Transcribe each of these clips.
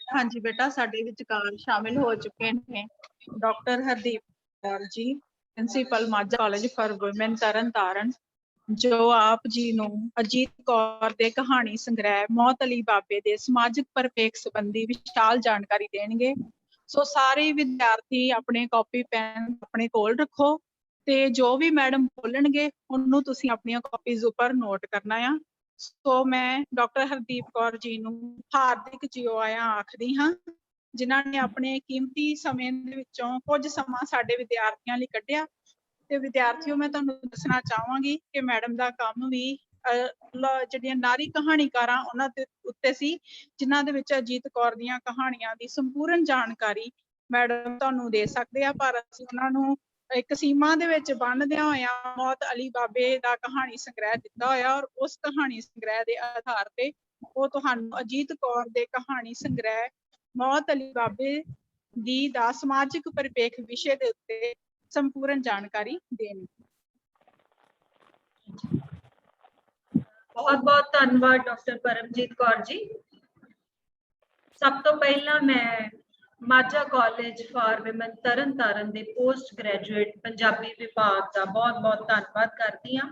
हाँ जी बेटा, साडे विचकार शामिल हो चुके हैं डॉक्टर हरदीप कौर जी, प्रिंसीपल माझा कॉलेज फॉर वुमेन तरन तारण, जो आप जी नूं अजीत कौर दे कहानी संग्रह मौत अली बाबे दे समाजिक परिपेख संबंधी विशाल जानकारी देणगे। सो सारे विद्यार्थी अपने कॉपी पेन अपने कोल रखो ते जो भी मैडम बोलणगे उन्होंने तुसीं अपनी कॉपीज उपर नोट करना है। सो मैं डॉक्टर हरदीप कौर जी नूं हार्दिक जियो आया आखदी हाँ, जिन्हां ने अपने कीमती समय दे विचों कुछ सਮਾं साडे विद्यार्थियों लई कढिया। ते विद्यार्थियों मैं तुहानूं दसना चाहांगी कि मैडम दा काम भी ਜਿਹੜੀਆਂ नारी कहाणीकारां उन्हां दे उत्ते सी, जिन्हां दे विच अजीत कौर दीयां कहाणियां दी संपूर्ण जानकारी मैडम तुहानूं दे सकदे आ, पर असीं उन्हां नूं एक सीमा दे विच बन्नदिआं होइआं मौत अली बाबे दा कहानी संग्रह दित्ता होया और उस कहानी संग्रह दे आधार ते ਉਹ ਤੁਹਾਨੂੰ अजीत कौर दे कहानी संग्रह मौत अली बाबे दी दा समाजिक परिपेख विषय दे उत्ते संपूर्ण जानकारी देनी। बहुत बहुत धन्यवाद डॉक्टर परमजीत कौर जी। सब तो पहला मैं Majha college for women Tarn Taran दे पोस्ट ग्रेजुएट पंजाबी विभाग का बहुत बहुत धन्यवाद करती हाँ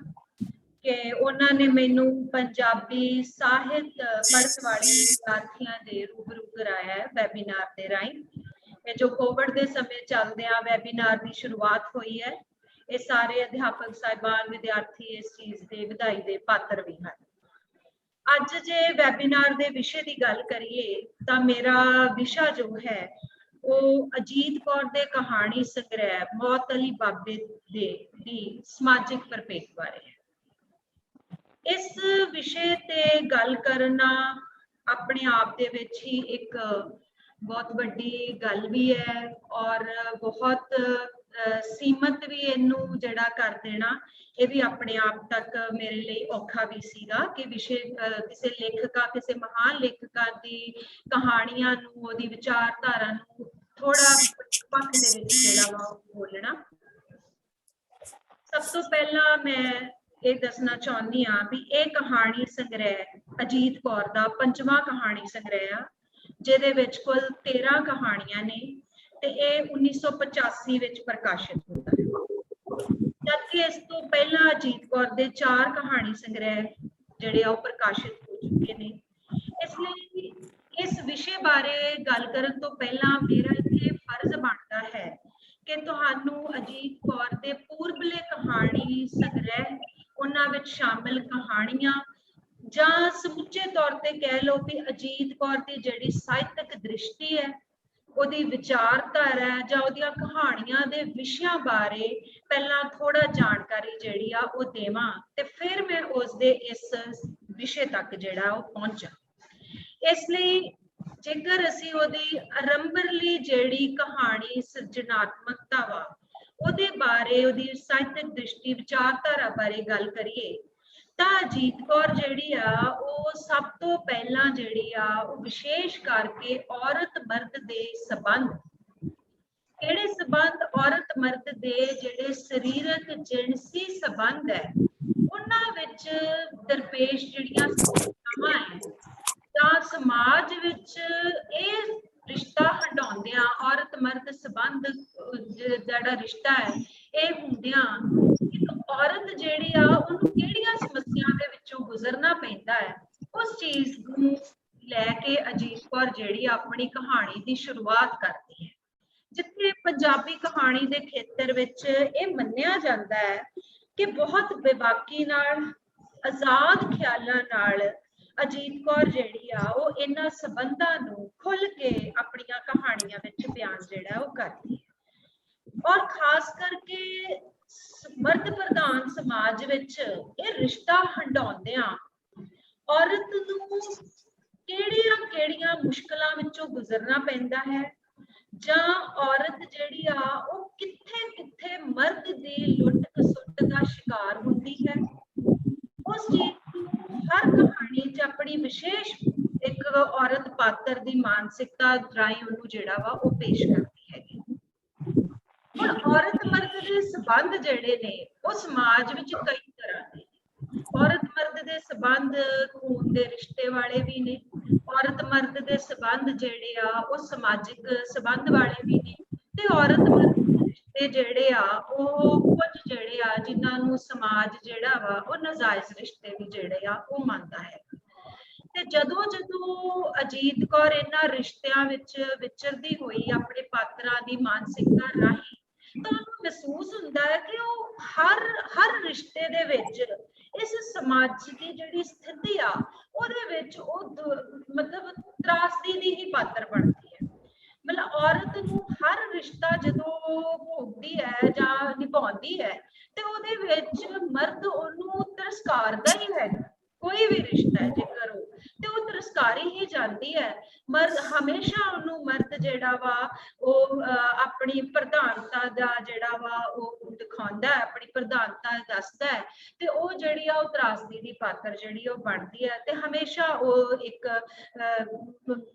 कि उन्होंने मैनू पंजाबी साहित पढ़ने वाले विद्यार्थियों के रूबरू कराया है वैबीनार के राही। जो कोविड के समय चलदे वैबीनार की शुरुआत हुई है, ये सारे अध्यापक साहिबान विद्यार्थी इस चीज़ के ਵਧਾਈ ਦੇ पात्र भी हैं। अज जे वैबीनार के विषय की गल करिए तो मेरा विषय जो है वो अजीत कौर दे कहानी संग्रह मौत अली बाबे दी समाजिक परिपेख बारे है। इस विषय ते गल करना अपने आप दे विच ही एक बहुत बड़ी गल भी है और बहुत सीमित भी इनू जड़ा कर देना ये भी अपने आप तक मेरे लिए औखा भी सीगा कि विषय किसी लेखका किसी महान लेखका की कहानियां नूं ओदी विचारधारा नूं थोड़ा पक्ष दे विच जिहड़ा वा बोलना। सब तो पहला मैं ये दसना चाहती हाँ भी ये कहानी संग्रह अजीत कौर का 5वां कहानी संग्रह आ, जिहदे विच कुल 13 कहानियां ने ते ये 1985 विच प्रकाशित होता है। जबकि इस तो पहला अजीत कौर के 4 कहानी संग्रह जिहड़े आ प्रकाशित हो चुके हैं। इसलिए इस विषय बारे गल करन तो पहला मेरा ये फर्ज बनता है कि तुहानू अजीत कौर के पूर्वले कहानी संग्रह उन्हां विच शामिल कहानियां जां समुचे तौर पर कह लो कि अजीत कौर की जिहड़ी साहित्यक दृष्टि है ਉਹਦੀ विचारधारा है ਜਾਂ ਉਹਦੀਆਂ कहानियां ਦੇ विषयां बारे पहला थोड़ा जानकारी ਜਿਹੜੀ ਆ ਉਹ ਦੇਵਾਂ ਤੇ ਫਿਰ मैं उसदे इस विषय तक ਜਿਹੜਾ ਉਹ ਪਹੁੰਚਾਂ। ਇਸ ਲਈ जेकर ਅਸੀਂ ਉਹਦੀ ਆਰੰਭਲੀ ਜਿਹੜੀ कहानी ਸਿਰਜਣਾਤਮਕਤਾ ਵਾ ਉਹਦੇ बारे ਉਹਦੀ ਸਾਹਿਤਕ दृष्टि विचारधारा बारे गल करिए ਤਾਂ अजीत कौर ਜਿਹੜੀ ਆ ਉਹ ਸਭ ਤੋਂ ਪਹਿਲਾਂ ਜਿਹੜੀ ਆ ਉਹ ਵਿਸ਼ੇਸ਼ ਕਰਕੇ ਔਰਤ ਮਰਦ ਦੇ ਸੰਬੰਧ ਕਿਹੜੇ ਸੰਬੰਧ ਔਰਤ ਮਰਦ ਦੇ ਜਿਹੜੇ ਸਰੀਰਕ ਜਿਨਸੀ ਸੰਬੰਧ ਹੈ ਉਹਨਾਂ ਵਿੱਚ ਦਰਪੇਸ਼ ਜਿਹੜੀਆਂ ਸਮੱਸਿਆਵਾਂ ਹੈ ਜਾਂ ਸਮਾਜ ਵਿੱਚ ਇਹ रिश्ता हटाउंदियां औरत मर्द संबंध जिहड़ा रिश्ता है ये हुंदियां एक औरत जिहड़ी आ उहनूं किहड़ियां समस्यावां दे विचों गुजरना पैंदा है उस चीज़ नूं लैके अजीत कौर जिहड़ी अपनी कहानी की शुरुआत करती है। जिथे पंजाबी कहानी के खेतर विच ये मन्निया जाता है कि बहुत बेबाकी नाल आजाद ख्यालां नाल ਅਜੀਤ ਕੌਰ ਜਿਹੜੀ ਆ ਉਹ ਇਹਨਾਂ ਸੰਬੰਧਾਂ ਨੂੰ ਖੁੱਲ ਕੇ ਆਪਣੀਆਂ ਕਹਾਣੀਆਂ ਵਿੱਚ ਬਿਆਨ ਜਿਹੜਾ ਉਹ ਕਰਦੀ ਹੈ। ਔਰ ਖਾਸ ਕਰਕੇ ਮਰਦ ਪ੍ਰਧਾਨ ਸਮਾਜ ਵਿੱਚ ਇਹ ਰਿਸ਼ਤਾ ਹੰਡਾਉਂਦਿਆਂ ਔਰਤ ਨੂੰ ਕਿਹੜੀਆਂ ਮੁਸ਼ਕਲਾਂ ਵਿੱਚੋਂ ਗੁਜ਼ਰਨਾ ਪੈਂਦਾ ਹੈ, ਜਾਂ ਔਰਤ ਜਿਹੜੀ ਆ ਉਹ ਕਿੱਥੇ ਕਿੱਥੇ ਮਰਦ ਦੀ ਲੁੱਟ ਖਸੁੱਟ ਦਾ ਸ਼ਿਕਾਰ ਹੁੰਦੀ ਹੈ, ਉਸ ਚੀਜ਼ ਨੂੰ ਹਰ ਕਹਾਣੀ 'ਚ ਆਪਣੀ ਵਿਸ਼ੇਸ਼ ਇੱਕ ਔਰਤ ਪਾਤਰ ਦੀ ਮਾਨਸਿਕਤਾ ਰਾਹੀਂ ਉਹਨੂੰ ਜਿਹੜਾ ਵਾ ਉਹ ਪੇਸ਼ ਕਰਦੀ ਹੈਗੀ। ਹੁਣ ਔਰਤ ਮਰਦ ਦੇ ਸੰਬੰਧ ਜਿਹੜੇ ਨੇ ਉਹ ਸਮਾਜ ਵਿੱਚ ਕਈ ਤਰ੍ਹਾਂ ਦੇ। ਔਰਤ ਮਰਦ ਦੇ ਸੰਬੰਧ ਖੂਨ ਦੇ ਰਿਸ਼ਤੇ ਵਾਲੇ ਵੀ ਨੇ, ਔਰਤ ਮਰਦ ਦੇ ਸੰਬੰਧ ਜਿਹੜੇ ਆ ਉਹ ਸਮਾਜਿਕ ਸੰਬੰਧ ਵਾਲੇ ਵੀ ਨੇ, ਤੇ ਔਰਤ ਮਰਦ ਦੇ ਰਿਸ਼ਤੇ ਜਿਹੜੇ ਆ ਉਹ ਕੁਝ ਜਿਹੜੇ ਆ ਜਿਨ੍ਹਾਂ ਨੂੰ ਸਮਾਜ ਜਿਹੜਾ ਵਾ ਉਹ ਨਾਜਾਇਜ਼ ਰਿਸ਼ਤੇ ਵੀ ਜਿਹੜੇ ਆ ਉਹ ਮੰਨਦਾ ਹੈ। ਤੇ ਜਦੋਂ ਅਜੀਤ ਕੌਰ ਇਹਨਾਂ ਰਿਸ਼ਤਿਆਂ ਵਿੱਚ ਵਿਚਰਦੀ ਹੋਈ ਆਪਣੇ ਪਾਤਰਾਂ ਦੀ ਮਾਨਸਿਕਤਾ ਰਾਹੀਂ, ਤਾਂ ਉਹਨੂੰ ਮਹਿਸੂਸ ਹੁੰਦਾ ਹੈ ਕਿ ਉਹ ਹਰ ਰਿਸ਼ਤੇ ਦੇ ਵਿੱਚ ਇਸ ਸਮਾਜ ਦੀ ਜਿਹੜੀ ਸਥਿਤੀ ਆ ਉਹਦੇ ਵਿੱਚ ਉਹ ਮਤਲਬ ਤਰਾਸਦੀ ਦੀ ਹੀ ਪਾਤਰ ਬਣਦੀ ਹੈ। ਮਤਲਬ ਔਰਤ ਨੂੰ ਹਰ ਰਿਸ਼ਤਾ ਜਦੋਂ ਭੋਗਦੀ ਹੈ ਜਾਂ ਨਿਭਾਉਂਦੀ ਹੈ ਤੇ ਉਹਦੇ ਵਿੱਚ ਮਰਦ ਉਹਨੂੰ ਤਿਰਸਕਾਰਦਾ ਹੀ ਹੈ। ਕੋਈ ਵੀ ਰਿਸ਼ਤਾ ਹੈ ਜੇਕਰ ਤੇ ਉਹ ਤਿਰਸਕਾਰੀ ਹੀ ਜਾਂਦੀ ਹੈ। ਮਰਦ ਹਮੇਸ਼ਾ ਉਹਨੂੰ ਮਰਦ ਜਿਹੜਾ ਵਾ ਉਹ ਆਪਣੀ ਪ੍ਰਧਾਨਤਾ ਦਾ ਜਿਹੜਾ ਵਾ ਉਹ ਦਿਖਾਉਂਦਾ ਹੈ, ਆਪਣੀ ਪ੍ਰਧਾਨਤਾ ਦੱਸਦਾ ਹੈ, ਤੇ ਉਹ ਜਿਹੜੀ ਆ ਉਹ ਤਰਾਸਦੀ ਦੀ ਪਾਤਰ ਜਿਹੜੀ ਉਹ ਬਣਦੀ ਹੈ ਤੇ ਹਮੇਸ਼ਾ ਉਹ ਇੱਕ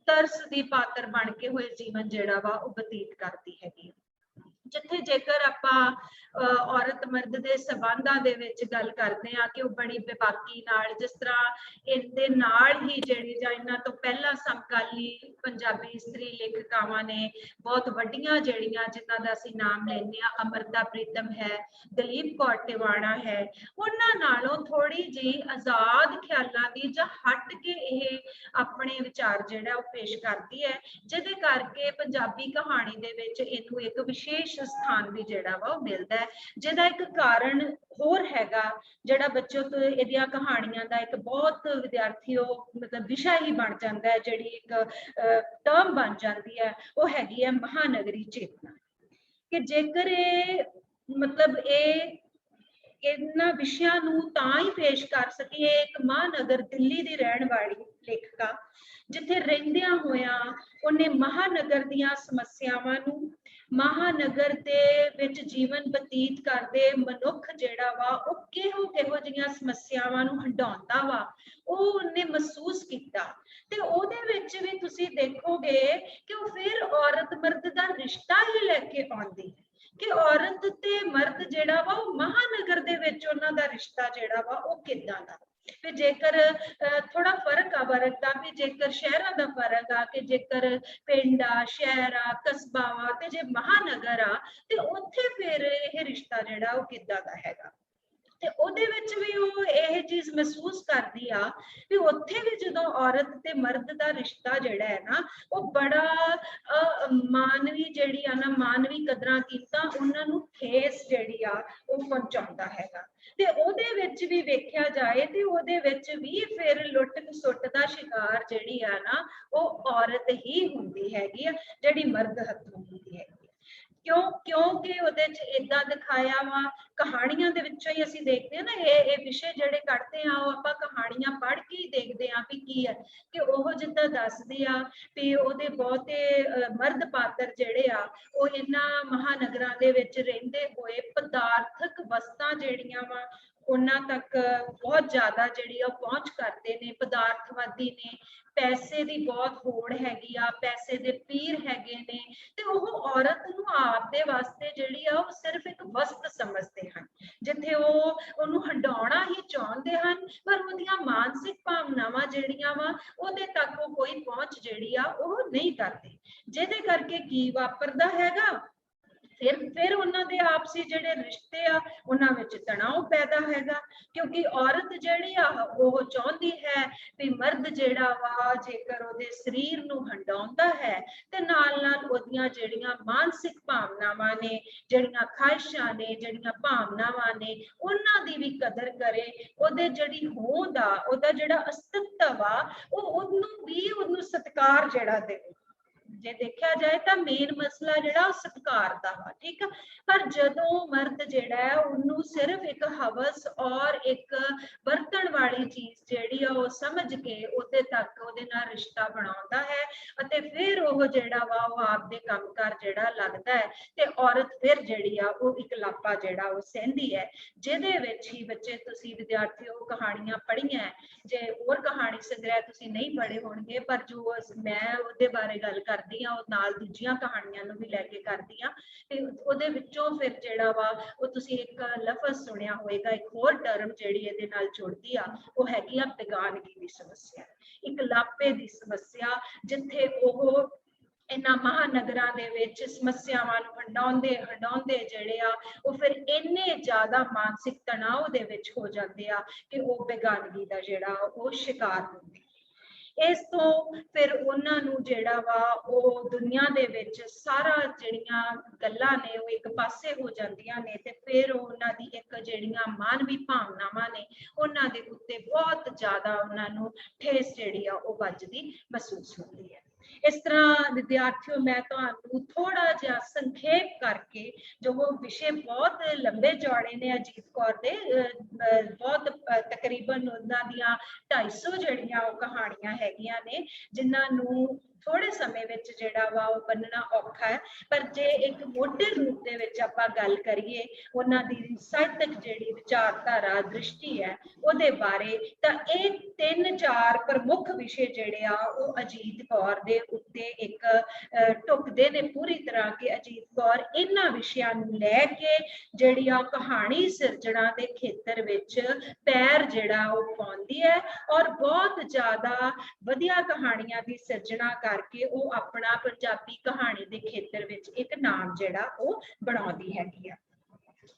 ਤਰਸ ਦੀ ਪਾਤਰ ਬਣ ਕੇ ਹੋਏ ਜੀਵਨ ਜਿਹੜਾ ਵਾ ਉਹ ਬਤੀਤ ਕਰਦੀ ਹੈਗੀ। ਜਿੱਥੇ ਜੇਕਰ ਆਪਾਂ ਔਰਤ ਮਰਦ ਦੇ ਸੰਬੰਧਾਂ ਦੇ ਵਿੱਚ ਗੱਲ ਕਰਦੇ ਹਾਂ ਕਿ ਉਹ ਬੜੀ ਬੇਬਾਕੀ ਨਾਲ, ਜਿਸ ਤਰ੍ਹਾਂ ਇਹਦੇ ਨਾਲ ਹੀ ਜਿਹੜੀ ਜਾਂ ਇਹਨਾਂ ਤੋਂ ਪਹਿਲਾਂ ਸਮਕਾਲੀ ਪੰਜਾਬੀ ਇਸਤਰੀ ਲੇਖਿਕਾਵਾਂ ਨੇ ਬਹੁਤ ਵੱਡੀਆਂ ਜਿਹੜੀਆਂ ਜਿਨ੍ਹਾਂ ਦਾ ਅਸੀਂ ਨਾਮ ਲੈਂਦੇ ਹਾਂ, ਅਮਰਤਾ ਪ੍ਰੀਤਮ ਹੈ, ਦਲੀਪ ਕੌਰ ਟਿਵਾਣਾ ਹੈ, ਉਹਨਾਂ ਨਾਲੋਂ ਥੋੜੀ ਜਿਹੀ ਆਜ਼ਾਦ ਖਿਆਲਾਂ ਦੀ ਜਾਂ ਹਟ ਕੇ ਇਹ ਆਪਣੇ ਵਿਚਾਰ ਜਿਹੜਾ ਉਹ ਪੇਸ਼ ਕਰਦੀ ਹੈ, ਜਿਹਦੇ ਕਰਕੇ ਪੰਜਾਬੀ ਕਹਾਣੀ ਦੇ ਵਿੱਚ ਇਹਨੂੰ ਇੱਕ ਵਿਸ਼ੇਸ਼ ਸਥਾਨ ਵੀ ਜਿਹੜਾ ਵਾ ਉਹ ਮਿਲਦਾ ਹੈ। ਜਿਹਦਾ ਇੱਕ ਕਾਰਨ ਹੋਰ ਹੈਗਾ ਜਿਹੜਾ ਬੱਚੋ ਤੋਂ ਇਹਦੀਆਂ ਕਹਾਣੀਆਂ ਦਾ ਇੱਕ ਬਹੁਤ ਵਿਦਿਆਰਥੀ ਉਹ ਮਤਲਬ ਵਿਸ਼ਾ ਹੀ ਬਣ ਜਾਂਦਾ ਹੈ, ਜਿਹੜੀ ਇੱਕ ਟਰਮ ਬਣ ਜਾਂਦੀ ਹੈ, ਉਹ ਹੈਗੀ ਹੈ ਮਹਾਨਗਰੀ ਚੇਤਨਾ। ਕਿ ਜੇਕਰ ਇਹ ਮਤਲਬ ਇਹਨਾਂ ਵਿਸ਼ਿਆਂ ਨੂੰ ਤਾਂ ਹੀ ਪੇਸ਼ ਕਰ ਸਕੀਏ, ਇੱਕ ਮਹਾਨਗਰ ਦਿੱਲੀ ਦੀ ਰਹਿਣ ਵਾਲੀ ਲੇਖਿਕਾ ਜਿੱਥੇ ਰਹਿੰਦਿਆਂ ਹੋਇਆਂ ਉਹਨੇ ਮਹਾਨਗਰ ਦੀਆਂ ਸਮੱਸਿਆਵਾਂ ਨੂੰ, ਮਹਾਨਗਰ ਦੇ ਵਿੱਚ ਜੀਵਨ ਬਤੀਤ ਕਰਦੇ ਮਨੁੱਖ ਜਿਹੜਾ ਵਾ ਉਹ ਕਿਹੋ ਜਿਹੀਆਂ ਸਮੱਸਿਆਵਾਂ ਨੂੰ ਹੰਡਾਉਂਦਾ ਵਾ, ਉਹ ਉਹਨੇ ਮਹਿਸੂਸ ਕੀਤਾ। ਤੇ ਉਹਦੇ ਵਿੱਚ ਵੀ ਤੁਸੀਂ ਦੇਖੋਗੇ ਕਿ ਉਹ ਫਿਰ ਔਰਤ ਮਰਦ ਦਾ ਰਿਸ਼ਤਾ ਹੀ ਲੈ ਕੇ ਆਉਂਦੀ ਹੈ ਕਿ ਔਰਤ ਤੇ ਮਰਦ ਜਿਹੜਾ ਵਾ ਉਹ ਮਹਾਨਗਰ ਦੇ ਵਿੱਚ ਉਹਨਾਂ ਦਾ ਰਿਸ਼ਤਾ ਜਿਹੜਾ ਵਾ ਉਹ ਕਿੱਦਾਂ ਦਾ। ਤੇ ਜੇਕਰ ਥੋੜਾ ਫਰਕ ਆ ਵਰਗ ਦਾ ਵੀ, ਜੇਕਰ ਸ਼ਹਿਰਾਂ ਦਾ ਫਰਕ ਆ ਕਿ ਜੇਕਰ ਪਿੰਡ ਆ, ਸ਼ਹਿਰ ਆ, ਕਸਬਾ ਆ, ਤੇ ਜੇ ਮਹਾਨਗਰ ਆ ਤੇ ਉੱਥੇ ਫਿਰ ਇਹ ਰਿਸ਼ਤਾ ਜਿਹੜਾ ਉਹ ਕਿੱਦਾਂ ਦਾ ਹੈਗਾ। ਤੇ ਉਹਦੇ ਵਿੱਚ ਵੀ ਉਹ ਇਹ ਚੀਜ਼ ਮਹਿਸੂਸ ਕਰਦੀ ਆ ਵੀ ਉੱਥੇ ਵੀ ਜਦੋਂ ਔਰਤ ਤੇ ਮਰਦ ਦਾ ਰਿਸ਼ਤਾ ਜਿਹੜਾ ਹੈ ਨਾ ਉਹ ਬੜਾ ਮਾਨਵੀ ਜਿਹੜੀ ਆ ਨਾ, ਮਾਨਵੀ ਕਦਰਾਂ ਕੀਮਤਾਂ ਉਹਨਾਂ ਨੂੰ ਠੇਸ ਜਿਹੜੀ ਆ ਉਹ ਪਹੁੰਚਾਉਂਦਾ ਹੈਗਾ। ਤੇ ਉਹਦੇ ਵਿੱਚ ਵੀ ਵੇਖਿਆ ਜਾਏ ਤੇ ਉਹਦੇ ਵਿੱਚ ਵੀ ਫਿਰ ਲੁੱਟ ਖਸੁੱਟ ਦਾ ਸ਼ਿਕਾਰ ਜਿਹੜੀ ਆ ਨਾ ਉਹ ਔਰਤ ਹੀ ਹੁੰਦੀ ਹੈਗੀ ਆ, ਜਿਹੜੀ ਮਰਦ ਹੱਥੋਂ ਹੁੰਦੀ ਹੈਗੀ। ਕਿਉਂਕਿ ਉਹਦੇ ਚ ਏਦਾਂ ਦਿਖਾਇਆ ਵਾ, ਕਹਾਣੀਆਂ ਦੇ ਵਿੱਚੋਂ ਹੀ ਅਸੀਂ ਦੇਖਦੇ ਹਾਂ ਨਾ ਇਹ ਵਿਸ਼ੇ ਜਿਹੜੇ ਕੱਢਦੇ ਆ ਉਹ ਆਪਾਂ ਕਹਾਣੀਆਂ ਪੜ੍ਹ ਕੇ ਹੀ ਦੇਖਦੇ ਆ ਵੀ ਕੀ ਹੈ ਕਿ ਉਹ ਜਿੱਦਾਂ ਦੱਸਦੇ ਆ ਵੀ ਉਹਦੇ ਬਹੁਤੇ ਮਰਦ ਪਾਤਰ ਜਿਹੜੇ ਆ ਉਹ ਇਹਨਾਂ ਮਹਾਨਗਰਾਂ ਦੇ ਵਿੱਚ ਰਹਿੰਦੇ ਹੋਏ ਪਦਾਰਥਕ ਵਸਤਾਂ ਜਿਹੜੀਆਂ ਵਾ ਉਹਨਾਂ ਤੱਕ ਬਹੁਤ ਜ਼ਿਆਦਾ ਜਿਹੜੀ ਆ ਪਹੁੰਚ ਕਰਦੇ ਨੇ, ਪਦਾਰਥਵਾਦੀ ਨੇ, ਪੈਸੇ ਦੀ ਬਹੁਤ ਹੋੜ ਹੈਗੀ ਆ, ਪੈਸੇ ਦੇ ਪੀਰ ਹੈਗੇ ਨੇ, ਤੇ ਉਹ ਔਰਤ ਨੂੰ ਆਪਦੇ ਵਾਸਤੇ ਜਿਹੜੀ ਆ ਉਹ ਸਿਰਫ ਇੱਕ ਵਸਤ ਸਮਝਦੇ ਹਨ, ਜਿੱਥੇ ਉਹ ਉਹਨੂੰ ਹੰਡਾਉਣਾ ਹੀ ਚਾਹੁੰਦੇ ਹਨ, ਪਰ ਉਹਦੀਆਂ ਮਾਨਸਿਕ ਭਾਵਨਾਵਾਂ ਜਿਹੜੀਆਂ ਵਾ ਉਹਦੇ ਤੱਕ ਉਹ ਕੋਈ ਪਹੁੰਚ ਜਿਹੜੀ ਆ ਉਹ ਨਹੀਂ ਕਰਦੇ। ਜਿਹਦੇ ਕਰਕੇ ਕੀ ਵਾਪਰਦਾ ਹੈਗਾ फिर ਉਹਨਾਂ ਦੇ ਆਪਸੀ ਜਿਹੜੇ ਰਿਸ਼ਤੇ ਆ ਉਹਨਾਂ ਵਿੱਚ ਤਣਾਅ ਪੈਦਾ ਹੈਗਾ, ਕਿਉਂਕਿ ਔਰਤ ਜਿਹੜੀ ਆ ਉਹ ਚਾਹੁੰਦੀ ਹੈ ਵੀ ਮਰਦ ਜਿਹੜਾ ਵਾ ਜੇਕਰ ਉਹਦੇ ਸਰੀਰ ਨੂੰ ਹੰਡਾਉਂਦਾ ਹੈ ਤੇ ਨਾਲ ਨਾਲ ਉਹਦੀਆਂ ਜਿਹੜੀਆਂ ਮਾਨਸਿਕ ਭਾਵਨਾਵਾਂ ਨੇ, ਜਿਹੜੀਆਂ ਖਾਹਿਸ਼ਾਂ ਨੇ, ਜਿਹੜੀਆਂ ਭਾਵਨਾਵਾਂ ਨੇ, ਉਹਨਾਂ ਦੀ ਵੀ ਕਦਰ ਕਰੇ, ਉਹਦੇ ਜਿਹੜੀ ਹੋਂਦ ਆ, ਉਹਦਾ ਜਿਹੜਾ ਅਸਤਿਤਵ ਆ, ਉਹਨੂੰ ਸਤਿਕਾਰ ਜਿਹੜਾ ਦੇਵੇ। ਜੇ ਦੇਖਿਆ ਜਾਏ ਤਾਂ ਮੇਨ ਮਸਲਾ ਜਿਹੜਾ ਸਤਿਕਾਰ ਦਾ ਵਾ, ਠੀਕ ਆ। ਪਰ ਜਦੋਂ ਮਰਦ ਜਿਹੜਾ ਹੈ ਉਹਨੂੰ ਸਿਰਫ ਇੱਕ ਹਵਸ ਔਰ ਇੱਕ ਵਰਤਣ ਵਾਲੀ ਚੀਜ਼ ਜਿਹੜੀ ਆ ਉਹ ਸਮਝ ਕੇ ਉਹਦੇ ਤੱਕ ਉਹਦੇ ਨਾਲ ਰਿਸ਼ਤਾ ਬਣਾਉਂਦਾ ਹੈ ਅਤੇ ਫਿਰ ਉਹ ਜਿਹੜਾ ਵਾ ਉਹ ਆਪਦੇ ਕੰਮਕਾਰ ਜਿਹੜਾ ਲੱਗਦਾ ਹੈ ਤੇ ਔਰਤ ਫਿਰ ਜਿਹੜੀ ਆ ਉਹ ਇਕਲਾਪਾ ਜਿਹੜਾ ਉਹ ਸਹਿੰਦੀ ਹੈ, ਜਿਹਦੇ ਵਿੱਚ ਹੀ ਬੱਚੇ ਤੁਸੀਂ ਵਿਦਿਆਰਥੀਓ ਕਹਾਣੀਆਂ ਪੜ੍ਹੀਆਂ। ਜੇ ਹੋਰ ਕਹਾਣੀ ਸੰਗ੍ਰਹਿ ਤੁਸੀਂ ਨਹੀਂ ਪੜ੍ਹੇ ਹੋਣਗੇ, ਪਰ ਜੋ ਮੈਂ ਉਹਦੇ ਬਾਰੇ ਗੱਲ ਕਰਦੀ ਆ ਉਹ ਨਾਲ ਦੂਜੀਆਂ ਕਹਾਣੀਆਂ ਨੂੰ ਵੀ ਲੈ ਕੇ ਕਰਦੀ ਆ, ਤੇ ਉਹਦੇ ਵਿੱਚੋਂ ਫਿਰ ਜਿਹੜਾ ਵਾ ਉਹ ਤੁਸੀਂ ਇੱਕ ਲਫ਼ਜ਼ ਸੁਣਿਆ ਹੋਏਗਾ, ਇੱਕ ਹੋਰ ਟਰਮ ਜਿਹੜੀ ਇਹਦੇ ਨਾਲ ਜੁੜਦੀ ਆ, ਉਹ ਹੈਗੀ ਆ ਬੇਗਾਨਗੀ ਦੀ ਸਮੱਸਿਆ, ਇਕਲਾਪੇ ਦੀ ਸਮੱਸਿਆ, ਜਿੱਥੇ ਉਹ ਇਹਨਾਂ ਮਹਾਨਗਰਾਂ ਦੇ ਵਿੱਚ ਸਮੱਸਿਆਵਾਂ ਨੂੰ ਹੰਡਾਉਂਦੇ ਜਿਹੜੇ ਆ ਉਹ ਫਿਰ ਇੰਨੇ ਜ਼ਿਆਦਾ ਮਾਨਸਿਕ ਤਣਾਅ ਦੇ ਵਿੱਚ ਹੋ ਜਾਂਦੇ ਆ ਕਿ ਉਹ ਬੇਗਾਨਗੀ ਦਾ ਜਿਹੜਾ ਉਹ ਸ਼ਿਕਾਰ ਹੁੰਦੇ। ਇਸ ਤੋਂ ਫਿਰ ਉਹਨਾਂ ਨੂੰ ਜਿਹੜਾ ਵਾ ਉਹ ਦੁਨੀਆ ਦੇ ਵਿੱਚ ਸਾਰਾ ਜਿਹੜੀਆਂ ਗੱਲਾਂ ਨੇ ਉਹ ਇੱਕ ਪਾਸੇ ਹੋ ਜਾਂਦੀਆਂ ਨੇ ਤੇ ਫਿਰ ਉਹਨਾਂ ਦੀ ਇੱਕ ਜਿਹੜੀਆਂ ਮਾਨਵੀ ਭਾਵਨਾਵਾਂ ਨੇ ਉਹਨਾਂ ਦੇ ਉੱਤੇ ਬਹੁਤ ਜ਼ਿਆਦਾ ਉਹਨਾਂ ਨੂੰ ਠੇਸ ਜਿਹੜੀ ਆ ਉਹ ਵੱਜਦੀ ਮਹਿਸੂਸ ਹੁੰਦੀ ਹੈ। ਇਸ ਤਰ੍ਹਾਂ ਵਿਦਿਆਰਥੀਓ ਮੈਂ ਤੁਹਾਨੂੰ ਥੋੜਾ ਜਿਹਾ ਸੰਖੇਪ ਕਰਕੇ, ਜੋ ਉਹ ਵਿਸ਼ੇ ਬਹੁਤ ਲੰਬੇ ਚੌੜੇ ਨੇ ਅਜੀਤ ਕੌਰ ਦੇ, ਬਹੁਤ ਤਕਰੀਬਨ ਉਹਨਾਂ ਦੀਆਂ 250 ਜਿਹੜੀਆਂ ਉਹ ਕਹਾਣੀਆਂ ਹੈਗੀਆਂ ਨੇ, ਜਿਨ੍ਹਾਂ ਨੂੰ ਥੋੜੇ ਸਮੇਂ ਵਿੱਚ ਜਿਹੜਾ ਵਾ ਉਹ ਬੰਨਣਾ ਔਖਾ ਹੈ, ਪਰ ਜੇ ਇੱਕ ਮੋਟੇ ਰੂਪ ਦੇ ਵਿੱਚ ਆਪਾਂ ਗੱਲ ਕਰੀਏ ਉਹਨਾਂ ਦੀ ਸਾਹਿਤਕ ਜਿਹੜੀ ਵਿਚਾਰਧਾਰਾ ਦ੍ਰਿਸ਼ਟੀ ਹੈ ਉਹਦੇ ਬਾਰੇ, ਤਾਂ ਇਹ 3-4 ਪ੍ਰਮੁੱਖ ਵਿਸ਼ੇ ਜਿਹੜੇ ਆ ਉਹ ਅਜੀਤ ਕੌਰ ਦੇ ਉੱਤੇ ਇੱਕ ਢੁਕਦੇ ਨੇ ਪੂਰੀ ਤਰ੍ਹਾਂ ਕਿ ਅਜੀਤ ਕੌਰ ਇਹਨਾਂ ਵਿਸ਼ਿਆਂ ਨੂੰ ਲੈ ਕੇ ਜਿਹੜੀ ਆ ਕਹਾਣੀ ਸਿਰਜਣਾ ਦੇ ਖੇਤਰ ਵਿੱਚ ਪੈਰ ਜਿਹੜਾ ਉਹ ਪਾਉਂਦੀ ਹੈ ਔਰ ਬਹੁਤ ਜ਼ਿਆਦਾ ਵਧੀਆ ਕਹਾਣੀਆਂ ਦੀ ਸਿਰਜਣਾ ਕਰਕੇ ਉਹ ਆਪਣਾ ਪੰਜਾਬੀ ਕਹਾਣੀ ਦੇ ਖੇਤਰ ਵਿੱਚ ਇੱਕ ਨਾਮ ਜਿਹੜਾ ਉਹ ਬਣਾਉਂਦੀ ਹੈਗੀ ਆ।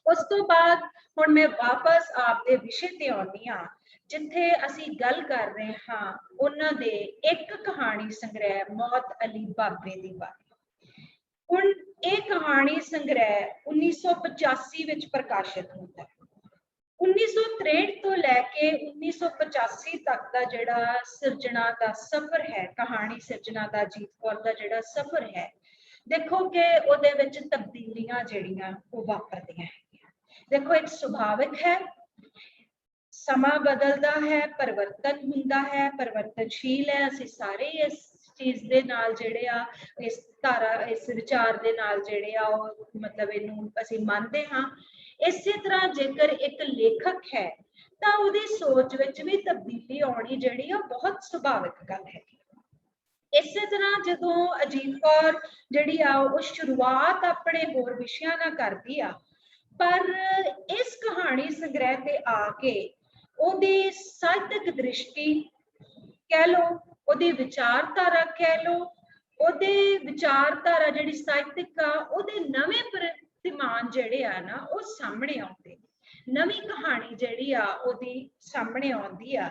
ਉਸ ਤੋਂ ਬਾਅਦ ਹੁਣ ਮੈਂ ਵਾਪਸ ਆਪਦੇ ਵਿਸ਼ੇ ਤੇ ਆਉਂਦੀ ਹਾਂ, ਜਿੱਥੇ ਅਸੀਂ ਗੱਲ ਕਰ ਰਹੇ ਹਾਂ ਉਹਨਾਂ ਦੇ ਇੱਕ ਕਹਾਣੀ ਸੰਗ੍ਰਹਿ ਮੌਤ ਅਲੀ ਬਾਬੇ ਦੀ ਬਾਰੇ। ਹੁਣ ਇਹ ਕਹਾਣੀ ਸੰਗ੍ਰਹਿ 1985 ਵਿੱਚ ਪ੍ਰਕਾਸ਼ਿਤ ਹੁੰਦਾ ਹੈ। 1963 ਤੋਂ ਲੈ ਕੇ 1985 ਤੱਕ ਦਾ ਜਿਹੜਾ ਸਿਰਜਣਾ ਦਾ ਸਫ਼ਰ ਹੈ, ਕਹਾਣੀ ਸਿਰਜਣਾ ਦਾ ਅਜੀਤ ਕੌਰ ਦਾ ਜਿਹੜਾ ਸਫ਼ਰ ਹੈ, ਦੇਖੋ ਕਿ ਉਹਦੇ ਵਿੱਚ ਤਬਦੀਲੀਆਂ ਜਿਹੜੀਆਂ ਉਹ ਵਾਪਰਦੀਆਂ ਹੈਗੀਆਂ। ਦੇਖੋ ਇੱਕ ਸੁਭਾਵਿਕ ਹੈ, ਸਮਾਂ ਬਦਲਦਾ ਹੈ, ਪਰਿਵਰਤਨ ਹੁੰਦਾ ਹੈ, ਪਰਿਵਰਤਨਸ਼ੀਲ ਹੈ, ਅਸੀਂ ਸਾਰੇ ਇਸ ਚੀਜ਼ ਦੇ ਨਾਲ ਜਿਹੜੇ ਆ ਇਸ ਧਾਰਾ ਇਸ ਵਿਚਾਰ ਦੇ ਨਾਲ ਜਿਹੜੇ ਆ ਉਹ ਮਤਲਬ ਇਹਨੂੰ ਅਸੀਂ ਮੰਨਦੇ ਹਾਂ। ਇਸੇ ਤਰ੍ਹਾਂ ਜੇਕਰ ਇੱਕ ਲੇਖਕ ਹੈ ਤਾਂ ਉਹਦੀ ਸੋਚ ਵਿੱਚ ਵੀ ਤਬਦੀਲੀ ਆਉਣੀ ਜਿਹੜੀ ਆ ਬਹੁਤ ਸੁਭਾਵਿਕ ਗੱਲ ਹੈ। ਇਸੇ ਤਰ੍ਹਾਂ ਜਦੋਂ ਅਜੀਤ ਕੌਰ ਜਿਹੜੀ ਆ ਉਹ ਸ਼ੁਰੂਆਤ ਆਪਣੇ ਹੋਰ ਵਿਸ਼ਿਆਂ ਨਾਲ ਕਰਦੀ ਆ, ਪਰ ਇਸ ਕਹਾਣੀ ਸੰਗ੍ਰਹਿ ਤੇ ਆ ਕੇ ਉਹਦੀ ਸਾਹਿਤਕ ਦ੍ਰਿਸ਼ਟੀ ਕਹਿ ਲਓ, ਉਹਦੀ ਵਿਚਾਰਧਾਰਾ ਕਹਿ ਲਓ, ਉਹਦੇ ਵਿਚਾਰਧਾਰਾ ਜਿਹੜੀ ਸਾਹਿਤਕ ਆ ਉਹਦੇ ਨਵੇਂ ਪ੍ਰਤਿਮਾਨ ਜਿਹੜੇ ਆ ਨਾ ਉਹ ਸਾਹਮਣੇ ਆਉਂਦੇ। ਨਵੀਂ ਕਹਾਣੀ ਜਿਹੜੀ ਆ ਉਹਦੀ ਸਾਹਮਣੇ ਆਉਂਦੀ ਆ,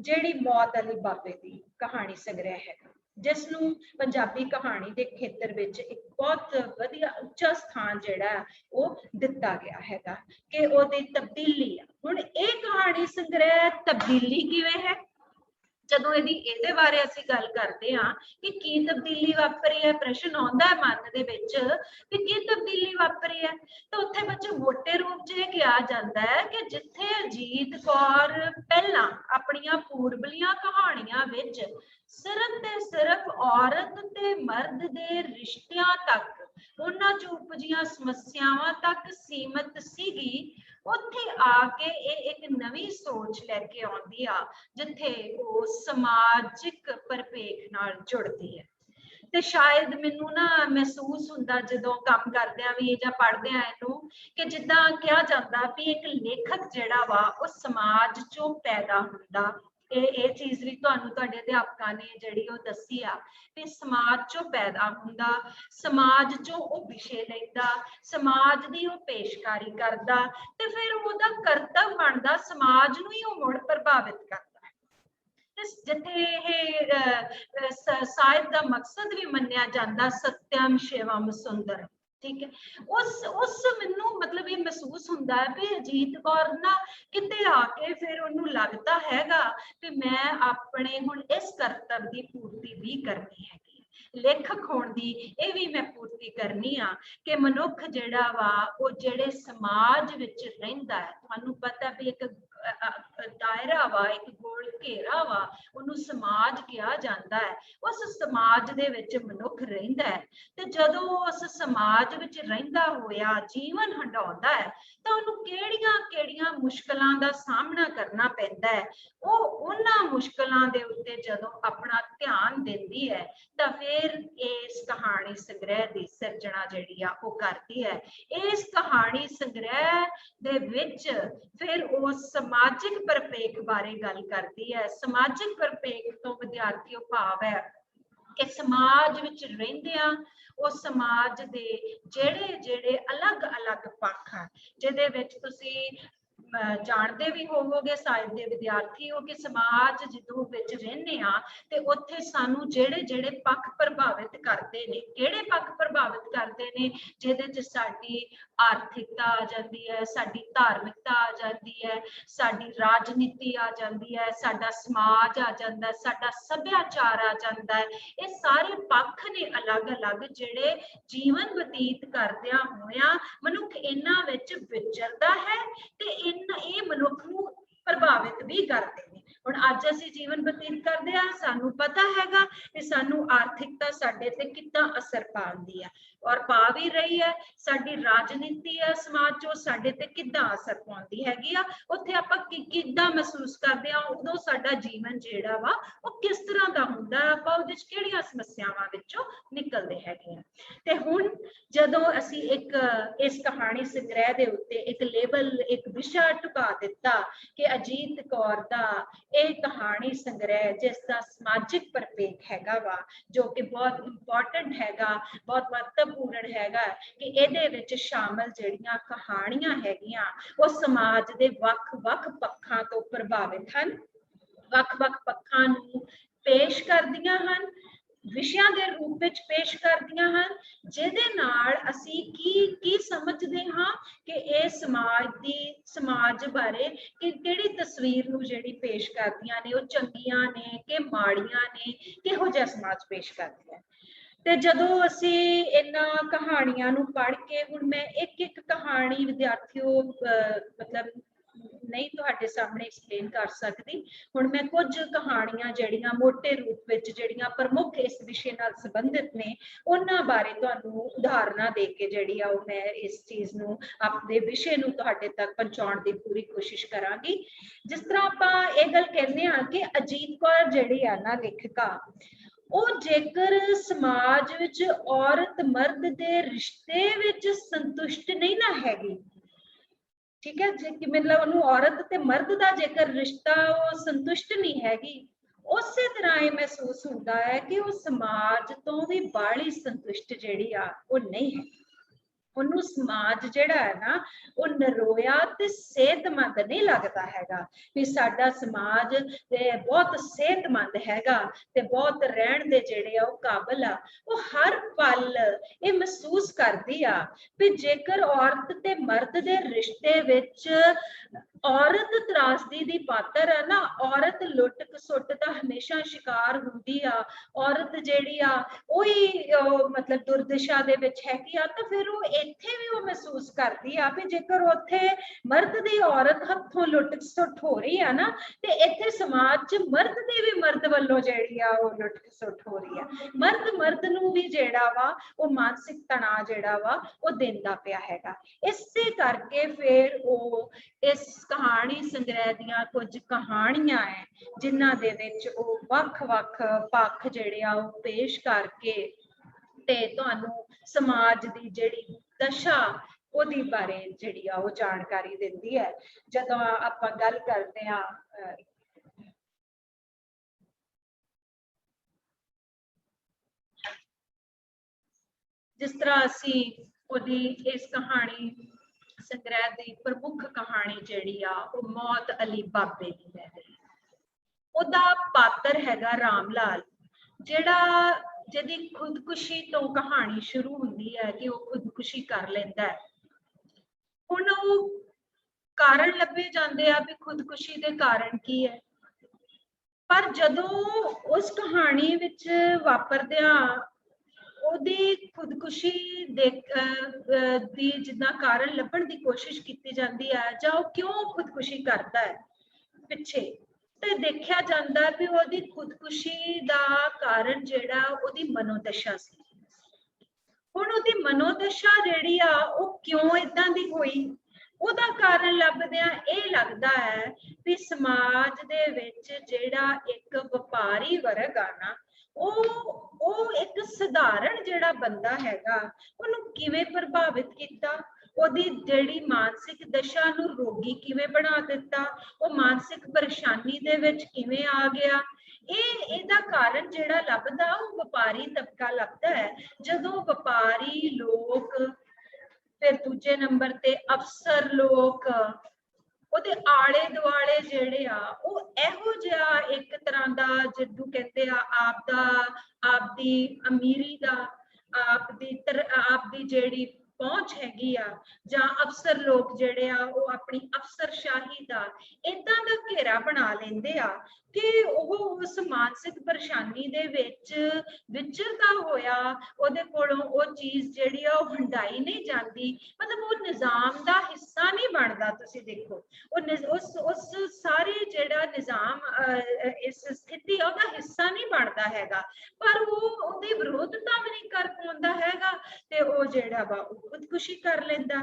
ਜਿਹੜੀ ਮੌਤ ਅਲੀ ਬਾਬੇ ਦੀ ਕਹਾਣੀ ਸੰਗ੍ਰਹਿ ਹੈਗਾ, ਜਿਸ ਨੂੰ ਪੰਜਾਬੀ ਕਹਾਣੀ ਦੇ ਖੇਤਰ ਵਿੱਚ ਇੱਕ ਬਹੁਤ ਵਧੀਆ ਉੱਚਾ ਸਥਾਨ ਜਿਹੜਾ ਉਹ ਦਿੱਤਾ ਗਿਆ ਹੈਗਾ ਕਿ ਉਹਦੀ ਤਬਦੀਲੀ ਆ। ਹੁਣ ਇਹ ਕਹਾਣੀ ਸੰਗ੍ਰਹਿ ਤਬਦੀਲੀ ਕਿਵੇਂ ਹੈ? ਜਦੋਂ ਇਹਦੇ ਬਾਰੇ ਅਸੀਂ ਗੱਲ ਕਰਦੇ ਹਾਂ ਕਿ ਕੀ ਤਬਦੀਲੀ ਵਾਪਰੀ ਹੈ, ਪ੍ਰਸ਼ਨ ਆਉਂਦਾ ਹੈ ਮਨ ਦੇ ਵਿੱਚ ਕਿ ਕੀ ਤਬਦੀਲੀ ਵਾਪਰੀ ਹੈ, ਤਾਂ ਉੱਥੇ ਬੱਚੇ ਮੋਟੇ ਰੂਪ 'ਚ ਇਹ ਕਿਹਾ ਜਾਂਦਾ ਹੈ ਕਿ ਜਿੱਥੇ ਅਜੀਤ ਕੌਰ ਪਹਿਲਾਂ ਆਪਣੀਆਂ ਪੂਰਬਲੀਆਂ ਕਹਾਣੀਆਂ ਵਿੱਚ ਸਿਰਫ ਤੇ ਸਿਰਫ ਔਰਤ ਤੇ ਮਰਦ ਦੇ ਰਿਸ਼ਤਿਆਂ ਤੱਕ, ਉਹਨਾਂ 'ਚ ਉਪਜੀਆਂ ਸਮੱਸਿਆਵਾਂ ਤੱਕ ਸੀਮਿਤ ਸੀਗੀ, ਉੱਥੇ ਆ ਕੇ ਇਹ ਇੱਕ ਨਵੀਂ ਸੋਚ ਲੈ ਕੇ ਆਉਂਦੀ ਆ ਜਿੱਥੇ ਉਹ ਸਮਾਜਿਕ ਪਰਿਪੇਖ ਨਾਲ ਜੁੜਦੀ ਹੈ। ਤੇ ਸ਼ਾਇਦ ਮੈਨੂੰ ਨਾ ਮਹਿਸੂਸ ਹੁੰਦਾ ਜਦੋਂ ਕੰਮ ਕਰਦਿਆਂ ਵੀ ਜਾਂ ਪੜ੍ਹਦਿਆਂ ਇਹਨੂੰ ਕਿ ਜਿੱਦਾਂ ਕਿਹਾ ਜਾਂਦਾ ਵੀ ਇੱਕ ਲੇਖਕ ਜਿਹੜਾ ਵਾ ਉਹ ਸਮਾਜ ਚੋਂ ਪੈਦਾ ਹੁੰਦਾ ਇਹ ਚੀਜ਼ ਵੀ ਤੁਹਾਨੂੰ ਤੁਹਾਡੇ ਅਧਿਆਪਕਾਂ ਨੇ ਜਿਹੜੀ ਉਹ ਦੱਸੀ ਆ ਵੀ ਸਮਾਜ ਚੋਂ ਪੈਦਾ ਹੁੰਦਾ, ਸਮਾਜ ਚੋਂ ਉਹ ਵਿਸ਼ੇ ਲੈਂਦਾ, ਸਮਾਜ ਦੀ ਉਹ ਪੇਸ਼ਕਾਰੀ ਕਰਦਾ ਤੇ ਫਿਰ ਉਹਦਾ ਕਰਤੱਵ ਬਣਦਾ ਸਮਾਜ ਨੂੰ ਹੀ ਉਹ ਮੁੜ ਪ੍ਰਭਾਵਿਤ ਕਰਦਾ। ਜਿੱਥੇ ਇਹ ਸਾਹਿਤ ਦਾ ਮਕਸਦ ਵੀ ਮੰਨਿਆ ਜਾਂਦਾ ਸਤਿਅਮ ਸ਼ਿਵਮ ਸੁੰਦਰ, ਠੀਕ ਹੈ। ਉਸ ਮੈਨੂੰ ਮਤਲਬ ਇਹ ਮਹਿਸੂਸ ਹੁੰਦਾ ਹੈ ਵੀ ਅਜੀਤ ਕੌਰ ਨਾ ਕਿਤੇ ਆ ਕੇ ਫਿਰ ਉਹਨੂੰ ਲੱਗਦਾ ਹੈਗਾ ਕਿ ਮੈਂ ਆਪਣੇ ਹੁਣ ਇਸ ਕਰਤੱਵ ਦੀ ਪੂਰਤੀ ਵੀ ਕਰਨੀ ਹੈਗੀ, ਲੇਖਕ ਹੋਣ ਦੀ ਇਹ ਵੀ ਮੈਂ ਪੂਰਤੀ ਕਰਨੀ ਆ ਕਿ ਮਨੁੱਖ ਜਿਹੜਾ ਵਾ ਉਹ ਜਿਹੜੇ ਸਮਾਜ ਵਿੱਚ ਰਹਿੰਦਾ ਹੈ, ਤੁਹਾਨੂੰ ਪਤਾ ਵੀ ਇੱਕ ਦਾਇਰਾ ਵਾ, ਇੱਕ ਗੋਲ ਘੇਰਾ ਵਾ, ਉਹਨੂੰ ਸਮਾਜ ਕਿਹਾ ਜਾਂਦਾ ਹੈ। ਉਸ ਸਮਾਜ ਦੇ ਵਿੱਚ ਮਨੁੱਖ ਰਹਿੰਦਾ ਹੈ ਤੇ ਜਦੋਂ ਉਸ ਸਮਾਜ ਵਿੱਚ ਰਹਿੰਦਾ ਹੋਇਆ ਜੀਵਨ ਹੰਡਾਉਂਦਾ ਹੈ ਤਾਂ ਉਹਨੂੰ ਕਿਹੜੀਆਂ ਮੁਸ਼ਕਲਾਂ ਦਾ ਸਾਹਮਣਾ ਕਰਨਾ ਪੈਂਦਾ ਹੈ। ਉਹ ਉਹਨਾਂ ਮੁਸ਼ਕਲਾਂ ਦੇ ਉੱਤੇ ਜਦੋਂ ਆਪਣਾ ਧਿਆਨ ਦਿੰਦੀ ਹੈ ਤਾਂ ਫਿਰ ਇਸ ਕਹਾਣੀ ਸੰਗ੍ਰਹਿ ਦੀ ਸਿਰਜਣਾ ਜਿਹੜੀ ਆ ਉਹ ਕਰਦੀ ਹੈ। ਇਸ ਕਹਾਣੀ ਸੰਗ੍ਰਹਿ ਦੇ ਵਿੱਚ ਫਿਰ ਉਹ ਸਮਾਜਿਕ ਪਰਿਪੇਖ ਬਾਰੇ ਗੱਲ ਕਰਦੀ ਹੈ। ਸਮਾਜਿਕ ਪਰਿਪੇਖ ਤੋਂ ਵਿਦਿਆਰਥੀਓ ਭਾਵ ਹੈ ਕਿ ਸਮਾਜ ਵਿੱਚ ਰਹਿੰਦਿਆਂ ਉਹ ਸਮਾਜ ਦੇ ਜਿਹੜੇ ਅਲੱਗ-ਅਲੱਗ ਪੱਖ ਆ, ਜਿਹਦੇ ਵਿੱਚ ਤੁਸੀਂ ਜਾਣਦੇ ਵੀ ਹੋਵੋਗੇ, ਸਾਹਿਤ ਦੇ ਵਿਦਿਆਰਥੀ ਹੋ, ਕਿ ਸਮਾਜ ਜਦੋਂ ਵਿੱਚ ਰਹਿੰਦੇ ਆ ਤੇ ਉੱਥੇ ਸਾਨੂੰ ਜਿਹੜੇ ਪੱਖ ਪ੍ਰਭਾਵਿਤ ਕਰਦੇ ਨੇ, ਕਿਹੜੇ ਪੱਖ ਪ੍ਰਭਾਵਿਤ ਕਰਦੇ ਨੇ, ਜਿਹਦੇ ਚ ਸਾਡੀ ਆਰਥਿਕਤਾ ਆ ਜਾਂਦੀ ਹੈ, ਸਾਡੀ ਧਾਰਮਿਕਤਾ ਆ ਜਾਂਦੀ ਹੈ, ਸਾਡੀ ਰਾਜਨੀਤੀ ਆ ਜਾਂਦੀ ਹੈ, ਸਾਡਾ ਸਮਾਜ ਆ ਜਾਂਦਾ, ਸਾਡਾ ਸੱਭਿਆਚਾਰ ਆ ਜਾਂਦਾ ਹੈ। ਇਹ ਸਾਰੇ ਪੱਖ ਨੇ ਅਲੱਗ-ਅਲੱਗ ਜਿਹੜੇ ਜੀਵਨ ਬਤੀਤ ਕਰਦਿਆਂ ਹੋਇਆਂ ਮਨੁੱਖ ਇਹਨਾਂ ਵਿੱਚ ਵਿਚਰਦਾ ਹੈ ਤੇ ਇਹ ਮਨੁੱਖ ਨੂੰ ਪ੍ਰਭਾਵਿਤ ਵੀ ਕਰਦੇ ਨੇ। ਹੁਣ ਅੱਜ ਅਸੀਂ ਜੀਵਨ ਬਤੀਤ ਕਰਦੇ ਆ, ਸਾਨੂੰ ਪਤਾ ਹੈਗਾ ਕਿ ਸਾਨੂੰ ਆਰਥਿਕਤਾ ਸਾਡੇ ਤੇ ਕਿੱਦਾਂ ਅਸਰ ਪਾਉਂਦੀ ਹੈ ਔਰ ਪਾ ਵੀ ਰਹੀ ਹੈ। ਸਾਡੀ ਰਾਜਨੀਤੀ ਹੈ ਸਮਾਜ ਚੋਂ ਸਾਡੇ ਤੇ ਕਿੱਦਾਂ ਅਸਰ ਪਾਉਂਦੀ ਹੈਗੀ ਆ, ਉੱਥੇ ਆਪਾਂ ਕਿੱਦਾਂ ਮਹਿਸੂਸ ਕਰਦੇ ਆ, ਉਦੋਂ ਸਾਡਾ ਜੀਵਨ ਜਿਹੜਾ ਵਾ ਉਹ ਕਿਸ ਤਰ੍ਹਾਂ ਦਾ ਹੁੰਦਾ, ਆਪਾਂ ਉਹਦੇ ਚ ਕਿਹੜੀਆਂ ਸਮੱਸਿਆਵਾਂ ਵਿੱਚੋਂ ਨਿਕਲਦੇ ਹੈਗੇ ਆ। ਤੇ ਹੁਣ ਜਦੋਂ ਅਸੀਂ ਇਸ ਕਹਾਣੀ ਸੰਗ੍ਰਹਿ ਦੇ ਉੱਤੇ ਇੱਕ ਲੇਬਲ, ਇੱਕ ਵਿਸ਼ਾ ਟੁਕਾ ਦਿੱਤਾ ਕਿ ਅਜੀਤ ਕੌਰ ਦਾ ਇਹ ਕਹਾਣੀ ਸੰਗ੍ਰਹਿ ਜਿਸ ਦਾ ਸਮਾਜਿਕ ਪਰਿਪੇਖ ਹੈਗਾ ਵਾ, ਜੋ ਕਿ ਬਹੁਤ ਇੰਪੋਰਟੈਂਟ ਹੈਗਾ, ਬਹੁਤ ਮਹੱਤਵਪੂਰਨ ਹੈਗਾ ਕਿ ਇਹਦੇ ਵਿੱਚ ਸ਼ਾਮਲ ਜਿਹੜੀਆਂ ਕਹਾਣੀਆਂ ਹੈਗੀਆਂ ਉਹ ਸਮਾਜ ਦੇ ਵੱਖ-ਵੱਖ ਪੱਖਾਂ ਤੋਂ ਪ੍ਰਭਾਵਿਤ ਹਨ, ਵੱਖ-ਵੱਖ ਪੱਖਾਂ ਨੂੰ ਪੇਸ਼ ਕਰਦੀਆਂ ਹਨ, ਵਿਸ਼ਿਆਂ ਦੇ ਰੂਪ ਵਿੱਚ ਪੇਸ਼ ਕਰਦੀਆਂ ਹਨ, ਜਿਹਦੇ ਨਾਲ ਅਸੀਂ ਕੀ ਸਮਝਦੇ ਹਾਂ ਕਿ ਇਹ ਸਮਾਜ ਬਾਰੇ ਕਿਹੜੀ ਤਸਵੀਰ ਨੂੰ ਜਿਹੜੀ ਪੇਸ਼ ਕਰਦੀਆਂ ਨੇ, ਉਹ ਚੰਗੀਆਂ ਨੇ ਕਿ ਮਾੜੀਆਂ ਨੇ, ਕਿਹੋ ਜਿਹਾ ਸਮਾਜ ਪੇਸ਼ ਕਰਦੀਆਂ। ਤੇ ਜਦੋਂ ਅਸੀਂ ਇਹਨਾਂ ਕਹਾਣੀਆਂ ਨੂੰ ਪੜ੍ਹ ਕੇ, ਹੁਣ ਮੈਂ ਇੱਕ ਕਹਾਣੀ ਵਿਦਿਆਰਥੀਓ ਮਤਲਬ ਨਹੀਂ ਤੁਹਾਡੇ ਸਾਹਮਣੇ ਐਕਸਪਲੇਨ ਕਰ ਸਕਦੀ। ਹੁਣ ਮੈਂ ਕੁਝ ਕਹਾਣੀਆਂ ਜਿਹੜੀਆਂ ਮੋਟੇ ਰੂਪ ਵਿੱਚ ਜਿਹੜੀਆਂ ਪ੍ਰਮੁੱਖ ਇਸ ਵਿਸ਼ੇ ਨਾਲ ਸੰਬੰਧਿਤ ਨੇ ਉਹਨਾਂ ਬਾਰੇ ਤੁਹਾਨੂੰ ਉਦਾਹਰਨਾਂ ਦੇ ਕੇ ਜਿਹੜੀ ਆ ਉਹ ਮੈਂ ਇਸ ਚੀਜ਼ ਨੂੰ, ਆਪਣੇ ਵਿਸ਼ੇ ਨੂੰ ਤੁਹਾਡੇ ਤੱਕ ਪਹੁੰਚਾਉਣ ਦੀ ਪੂਰੀ ਕੋਸ਼ਿਸ਼ ਕਰਾਂਗੀ। ਜਿਸ ਤਰ੍ਹਾਂ ਆਪਾਂ ਇਹ ਗੱਲ ਕਹਿੰਦੇ ਹਾਂ ਕਿ ਅਜੀਤ ਕੌਰ ਜਿਹੜੀ ਆ ਨਾ ਲੇਖਿਕਾ, ਉਹ ਜੇਕਰ ਸਮਾਜ ਵਿੱਚ ਔਰਤ ਮਰਦ ਦੇ ਰਿਸ਼ਤੇ ਵਿੱਚ ਸੰਤੁਸ਼ਟ ਨਹੀਂ ਨਾ ਹੈਗੀ, ਠੀਕ ਹੈ, ਜੇ ਕਿ ਮਤਲਬ ਉਹਨੂੰ ਔਰਤ ਤੇ ਮਰਦ ਦਾ ਜੇਕਰ ਰਿਸ਼ਤਾ ਉਹ ਸੰਤੁਸ਼ਟ ਨਹੀਂ ਹੈਗੀ, ਉਸੇ ਤਰ੍ਹਾਂ ਇਹ ਮਹਿਸੂਸ ਹੁੰਦਾ ਹੈ ਕਿ ਉਹ ਸਮਾਜ ਤੋਂ ਵੀ ਬਾਹਲੀ ਸੰਤੁਸ਼ਟ ਜਿਹੜੀ ਆ ਉਹ ਨਹੀਂ ਹੈ। ਉਹਨੂੰ ਸਮਾਜ ਜਿਹੜਾ ਹੈ ਨਾ ਉਹ ਨਰੋਇਆ ਤੇ ਸਿਹਤਮੰਦ ਨਹੀਂ ਲੱਗਦਾ ਹੈਗਾ ਵੀ ਸਾਡਾ ਸਮਾਜ ਤੇ ਬਹੁਤ ਸਿਹਤਮੰਦ ਹੈਗਾ ਤੇ ਬਹੁਤ ਰਹਿਣ ਦੇ ਜਿਹੜੇ ਆ ਉਹ ਕਾਬਲ ਆ। ਉਹ ਹਰ ਪਲ ਇਹ ਮਹਿਸੂਸ ਕਰਦੀ ਆ ਵੀ ਜੇਕਰ ਔਰਤ ਤੇ ਮਰਦ ਦੇ ਰਿਸ਼ਤੇ ਵਿੱਚ ਔਰਤ ਤਰਾਸਦੀ ਦੀ ਪਾਤਰ ਹੈ ਨਾ, ਔਰਤ ਲੁੱਟ ਖਸੁੱਟ ਦਾ ਹਮੇਸ਼ਾ ਸ਼ਿਕਾਰ ਹੁੰਦੀ ਆ, ਔਰਤ ਜਿਹੜੀ ਆ ਉਹੀ ਮਤਲਬ ਦੁਰਦਸ਼ਾ ਦੇ ਵਿੱਚ ਹੈਗੀ ਆ, ਤਾਂ ਫਿਰ ਉਹ ਇੱਥੇ ਵੀ ਉਹ ਮਹਿਸੂਸ ਕਰਦੀ ਆ ਵੀ ਜੇਕਰ ਉੱਥੇ ਮਰਦ ਦੀ ਔਰਤ ਹੱਥੋਂ ਲੁੱਟ ਖਸੁੱਟ ਹੋ ਰਹੀ ਆ ਨਾ, ਤੇ ਇੱਥੇ ਸਮਾਜ 'ਚ ਮਰਦ ਦੀ ਵੀ ਮਰਦ ਵੱਲੋਂ ਜਿਹੜੀ ਆ ਉਹ ਲੁੱਟ ਖਸੁੱਟ ਹੋ ਰਹੀ ਆ। ਮਰਦ ਨੂੰ ਵੀ ਜਿਹੜਾ ਵਾ ਉਹ ਮਾਨਸਿਕ ਤਣਾਅ ਜਿਹੜਾ ਵਾ ਉਹ ਦਿੰਦਾ ਪਿਆ ਹੈਗਾ। ਇਸੇ ਕਰਕੇ ਫਿਰ ਉਹ ਇਸ ਕਹਾਣੀ ਸੰਗ੍ਰਹਿ ਦੀਆਂ ਕੁਝ ਕਹਾਣੀਆਂ ਹੈ ਜਿਨ੍ਹਾਂ ਦੇ ਵਿੱਚ ਉਹ ਵੱਖ-ਵੱਖ ਪੱਖ ਜਿਹੜੇ ਆ ਉਹ ਪੇਸ਼ ਕਰਕੇ ਤੇ ਤੁਹਾਨੂੰ ਸਮਾਜ ਦੀ ਜਿਹੜੀ ਦਸ਼ਾ ਉਹਦੀ ਬਾਰੇ ਜਿਹੜੀ ਆ ਉਹ ਜਾਣਕਾਰੀ ਦਿੰਦੀ ਹੈ। ਜਦੋਂ ਆਪਾਂ ਗੱਲ ਕਰਦੇ ਆ जिस तरह असी ओदी इस कहानी संग्रह की प्रमुख कहानी जिहड़ी आ वो मौत अली बाबे की है। ओदा पात्र हैगा राम लाल, जिहड़ा जिहदी खुदकुशी तो कहानी शुरू हुंदी है कि वो खुदकुशी कर लैंदा है। हुण वो कारण लभे जांदे आ भी खुदकुशी दे कारण की है, पर जदों उस कहानी विच वापरदियां ओदी खुदकुशी दी जिद्दां कारण लभण दी कोशिश कीती जांदी है जां वो क्यों खुदकुशी करदा है पिछे, ते देखिया जांदा भी ओदी खुदकुशी दा कारण जिहड़ा ओदी मनोदशा सी। हुण ओदी मनोदशा जिहड़ी आ वो क्यों इदां दी होई, ओदा कारण लभदियां इह लगदा है भी समाज दे विच जिहड़ा एक वपारी वर्ग आ ना ਉਹ ਇੱਕ ਸਧਾਰਨ ਜਿਹੜਾ ਬੰਦਾ ਹੈਗਾ ਉਹਨੂੰ ਕਿਵੇਂ ਪ੍ਰਭਾਵਿਤ ਕੀਤਾ, ਉਹਦੀ ਜਿਹੜੀ ਮਾਨਸਿਕ ਦਸ਼ਾ ਨੂੰ ਰੋਗੀ ਕਿਵੇਂ ਬਣਾ ਦਿੱਤਾ, ਉਹ ਮਾਨਸਿਕ ਪਰੇਸ਼ਾਨੀ ਦੇ ਵਿੱਚ ਕਿਵੇਂ ਆ ਗਿਆ। ਇਹਦਾ ਕਾਰਨ ਜਿਹੜਾ ਲੱਭਦਾ ਉਹ ਵਪਾਰੀ ਤਬਕਾ ਲੱਭਦਾ ਹੈ। ਜਦੋਂ ਵਪਾਰੀ ਲੋਕ, ਫਿਰ ਦੂਜੇ ਨੰਬਰ ਤੇ ਅਫਸਰ ਲੋਕ, ਉਹਦੇ ਆਲੇ ਦੁਆਲੇ ਜਿਹੜੇ ਆ ਉਹ ਇਹੋ ਜਿਹਾ ਇੱਕ ਤਰ੍ਹਾਂ ਦਾ ਜਿੱਦੂ ਕਹਿੰਦੇ ਆ ਆਪਦੀ ਅਮੀਰੀ ਦਾ ਆਪਦੀ ਜਿਹੜੀ ਪਹੁੰਚ ਹੈਗੀ ਆ, ਜਾਂ ਅਫਸਰ ਲੋਕ ਜਿਹੜੇ ਆ ਉਹ ਆਪਣੀ ਅਫਸਰਸ਼ਾਹੀ ਦਾ ਏਦਾਂ ਦਾ ਘੇਰਾ ਬਣਾ ਲੈਂਦੇ ਆ ਕਿ ਉਹ ਉਸ ਮਾਨਸਿਕ ਪਰੇਸ਼ਾਨੀ ਦੇ ਵਿੱਚ ਵਿਚਰਦਾ ਹੋਇਆ ਉਹਦੇ ਕੋਲੋਂ ਉਹ ਚੀਜ਼ ਜਿਹੜੀ ਆ ਉਹ ਹੰਡਾਈ ਨਹੀਂ ਜਾਂਦੀ, ਮਤਲਬ ਉਹ ਨਿਜ਼ਾਮ ਦਾ ਹਿੱਸਾ ਨਹੀਂ ਬਣਦਾ। ਤੁਸੀਂ ਦੇਖੋ ਉਸ ਸਾਰੇ ਜਿਹੜਾ ਨਿਜ਼ਾਮ ਇਸ ਸਥਿਤੀ ਉਹਦਾ ਹਿੱਸਾ ਨਹੀਂ ਬਣਦਾ ਹੈਗਾ, ਪਰ ਉਹ ਉਹਦੀ ਵਿਰੋਧਤਾ ਵੀ ਨਹੀਂ ਕਰ ਪਾਉਂਦਾ ਹੈਗਾ ਤੇ ਉਹ ਜਿਹੜਾ ਵਾ ਉਹ ਖੁਦਕੁਸ਼ੀ ਕਰ ਲੈਂਦਾ।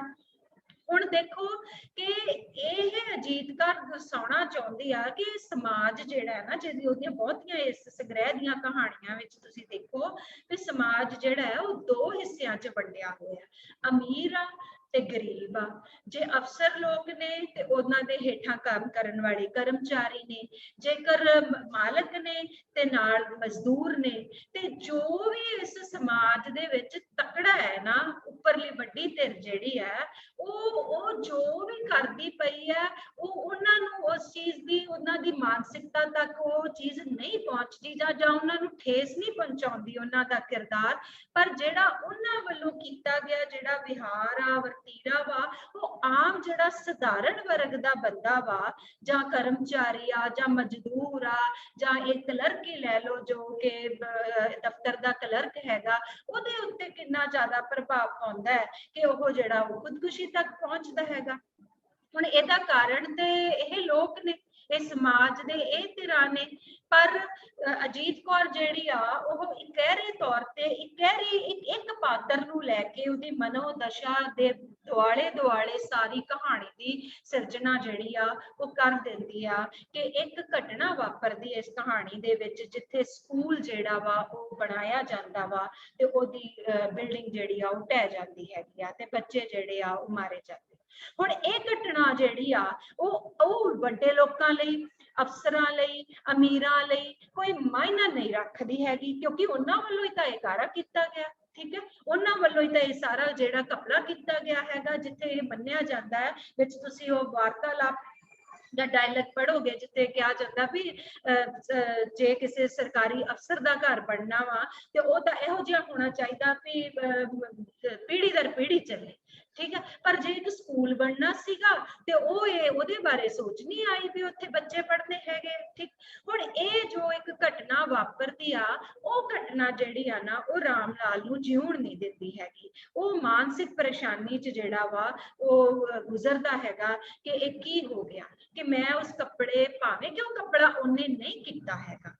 ਹੁਣ ਦੇਖੋ ਕਿ ਇਹ ਅਜੀਤਕਾਰ ਦਰਸਾਉਣਾ ਚਾਹੁੰਦੀ ਆ ਕਿ ਸਮਾਜ ਜਿਹੜਾ ਹੈ ਨਾ, ਜਿਹਦੀ ਉਹਦੀਆਂ ਬਹੁਤੀਆਂ ਇਸ ਸੰਗ੍ਰਹਿ ਦੀਆਂ ਕਹਾਣੀਆਂ ਵਿੱਚ ਤੁਸੀਂ ਦੇਖੋ ਵੀ ਸਮਾਜ ਜਿਹੜਾ ਹੈ ਉਹ ਦੋ ਹਿੱਸਿਆਂ 'ਚ ਵੰਡਿਆ ਹੋਇਆ, ਅਮੀਰ ਆ ਤੇ ਗਰੀਬ ਆ। ਜੇ ਅਫਸਰ ਲੋਕ ਨੇ ਤੇ ਉਹਨਾਂ ਦੇ ਹੇਠਾਂ ਕੰਮ ਕਰਨ ਵਾਲੇ ਕਰਮਚਾਰੀ ਨੇ, ਜੇਕਰ ਮਾਲਕ ਨੇ ਤੇ ਨਾਲ ਮਜ਼ਦੂਰ ਨੇ, ਤੇ ਜੋ ਵੀ ਇਸ ਸਮਾਜ ਦੇ ਵਿੱਚ ਤਕੜਾ ਹੈ ਨਾ, ਉੱਪਰਲੀ ਵੱਡੀ ਧਿਰ ਜਿਹੜੀ ਹੈ ਉਹ ਜੋ ਵੀ ਕਰਦੀ ਪਈ ਹੈ ਉਹ ਉਹਨਾਂ ਨੂੰ ਉਸ ਚੀਜ਼ ਦੀ, ਉਹਨਾਂ ਦੀ ਮਾਨਸਿਕਤਾ ਤੱਕ ਉਹ ਚੀਜ਼ ਨਹੀਂ ਪਹੁੰਚਦੀ ਜਾਂ ਉਹਨਾਂ ਨੂੰ ਠੇਸ ਨਹੀਂ ਪਹੁੰਚਾਉਂਦੀ ਉਹਨਾਂ ਦਾ ਕਿਰਦਾਰ, ਪਰ ਜਿਹੜਾ ਉਹਨਾਂ ਵੱਲੋਂ ਕੀਤਾ ਗਿਆ ਜਿਹੜਾ ਵਿਹਾਰ ਆ ਵਰਤੀਰਾ ਵਾ ਉਹ ਆਮ ਜਿਹੜਾ ਸਧਾਰਨ ਵਰਗ ਦਾ ਬੰਦਾ ਵਾ, ਜਾਂ ਕਰਮਚਾਰੀ ਆ ਜਾਂ ਮਜ਼ਦੂਰ ਆ ਜਾਂ ਇਹ ਕਲਰਕ ਹੀ ਲੈ ਲਓ ਜੋ ਕਿ ਦਫ਼ਤਰ ਦਾ ਕਲਰਕ ਹੈਗਾ, ਉਹਦੇ ਉੱਤੇ ਕਿੰਨਾ ਜ਼ਿਆਦਾ ਪ੍ਰਭਾਵ ਪਾਉਂਦਾ ਹੈ ਕਿ ਉਹ ਜਿਹੜਾ ਉਹ ਖੁਦਕੁਸ਼ੀ ਤੱਕ ਪਹੁੰਚਦਾ ਹੈਗਾ। ਹੁਣ ਇਹਦਾ ਕਾਰਨ ਤੇ ਇਹ ਲੋਕ ਨੇ, ਇਹ ਸਮਾਜ ਦੇ ਇਹ ਧਿਰਾਂ ਨੇ, ਪਰ ਅਜੀਤ ਕੌਰ ਜਿਹੜੀ ਆ ਉਹ ਇਕਹਿਰੇ ਤੌਰ ਤੇ ਇੱਕ ਪਾਤਰ ਨੂੰ ਲੈ ਕੇ ਉਹਦੀ ਮਨੋਦਸ਼ਾ ਦੇ ਦੁਆਲੇ ਸਾਰੀ ਕਹਾਣੀ ਦੀ ਸਿਰਜਣਾ ਜਿਹੜੀ ਆ ਉਹ ਕਰ ਦਿੰਦੀ ਆ ਕਿ ਇੱਕ ਘਟਨਾ ਵਾਪਰਦੀ ਇਸ ਕਹਾਣੀ ਦੇ ਵਿੱਚ ਜਿੱਥੇ ਸਕੂਲ ਜਿਹੜਾ ਵਾ ਉਹ ਬਣਾਇਆ ਜਾਂਦਾ ਵਾ ਤੇ ਉਹਦੀ ਬਿਲਡਿੰਗ ਜਿਹੜੀ ਆ ਉਹ ਢਹਿ ਜਾਂਦੀ ਹੈਗੀ ਆ ਤੇ ਬੱਚੇ ਜਿਹੜੇ ਆ ਉਹ ਮਾਰੇ ਜਾਂਦੇ। ਹੁਣ ਇਹ ਘਟਨਾ ਜਿਹੜੀ ਆ ਉਹ ਵੱਡੇ ਲੋਕਾਂ ਲਈ, ਅਫਸਰਾਂ ਲਈ, ਅਮੀਰਾਂ ਲਈ ਕੋਈ ਮਾਇਨਾ ਨਹੀਂ ਰੱਖਦੀ ਹੈਗੀ, ਕਿਉਂਕਿ ਉਹਨਾਂ ਵੱਲੋਂ ਹੀ ਤਾਂ ਇਹ ਕਾਰਾ ਕੀਤਾ ਗਿਆ। ਠੀਕ ਹੈ, ਉਹਨਾਂ ਵੱਲੋਂ ਹੀ ਤਾਂ ਇਹ ਸਾਰਾ ਜਿਹੜਾ ਘਪਲਾ ਕੀਤਾ ਗਿਆ ਹੈਗਾ, ਜਿੱਥੇ ਇਹ ਮੰਨਿਆ ਜਾਂਦਾ ਹੈ ਵਿੱਚ ਤੁਸੀਂ ਉਹ ਵਾਰਤਾਲਾਪ ਜਾਂ ਡਾਇਲੌਗ ਪੜ੍ਹੋਗੇ ਜਿੱਥੇ ਕਿਹਾ ਜਾਂਦਾ ਵੀ ਜੇ ਕਿਸੇ ਸਰਕਾਰੀ ਅਫਸਰ ਦਾ ਘਰ ਬਣਨਾ ਵਾ ਤੇ ਉਹ ਤਾਂ ਇਹੋ ਜਿਹਾ ਹੋਣਾ ਚਾਹੀਦਾ ਵੀ ਪੀੜ੍ਹੀ ਦਰ ਪੀੜ੍ਹੀ ਚੱਲੇ। ਠੀਕ ਹੈ, ਪਰ ਜੇ ਇੱਕ ਸਕੂਲ ਬਣਨਾ ਸੀਗਾ ਤੇ ਉਹਦੇ ਬਾਰੇ ਸੋਚ ਨਹੀਂ ਆਈ ਵੀ ਉੱਥੇ ਬੱਚੇ ਪੜ੍ਹਦੇ ਹੈਗੇ। ਠੀਕ, ਹੁਣ ਇਹ ਜੋ ਇੱਕ ਘਟਨਾ ਵਾਪਰਦੀ ਆ ਉਹ ਘਟਨਾ ਜਿਹੜੀ ਆ ਨਾ ਉਹ ਰਾਮ ਲਾਲ ਨੂੰ ਜਿਉਣ ਨਹੀਂ ਦਿੰਦੀ ਹੈਗੀ। ਉਹ ਮਾਨਸਿਕ ਪਰੇਸ਼ਾਨੀ 'ਚ ਜਿਹੜਾ ਵਾ ਉਹ ਗੁਜ਼ਰਦਾ ਹੈਗਾ ਕਿ ਇਹ ਕੀ ਹੋ ਗਿਆ ਕਿ ਮੈਂ ਉਸ ਕੱਪੜੇ ਭਾਵੇਂ ਕਿ ਉਹ ਕੱਪੜਾ ਉਹਨੇ ਨਹੀਂ ਕੀਤਾ ਹੈਗਾ।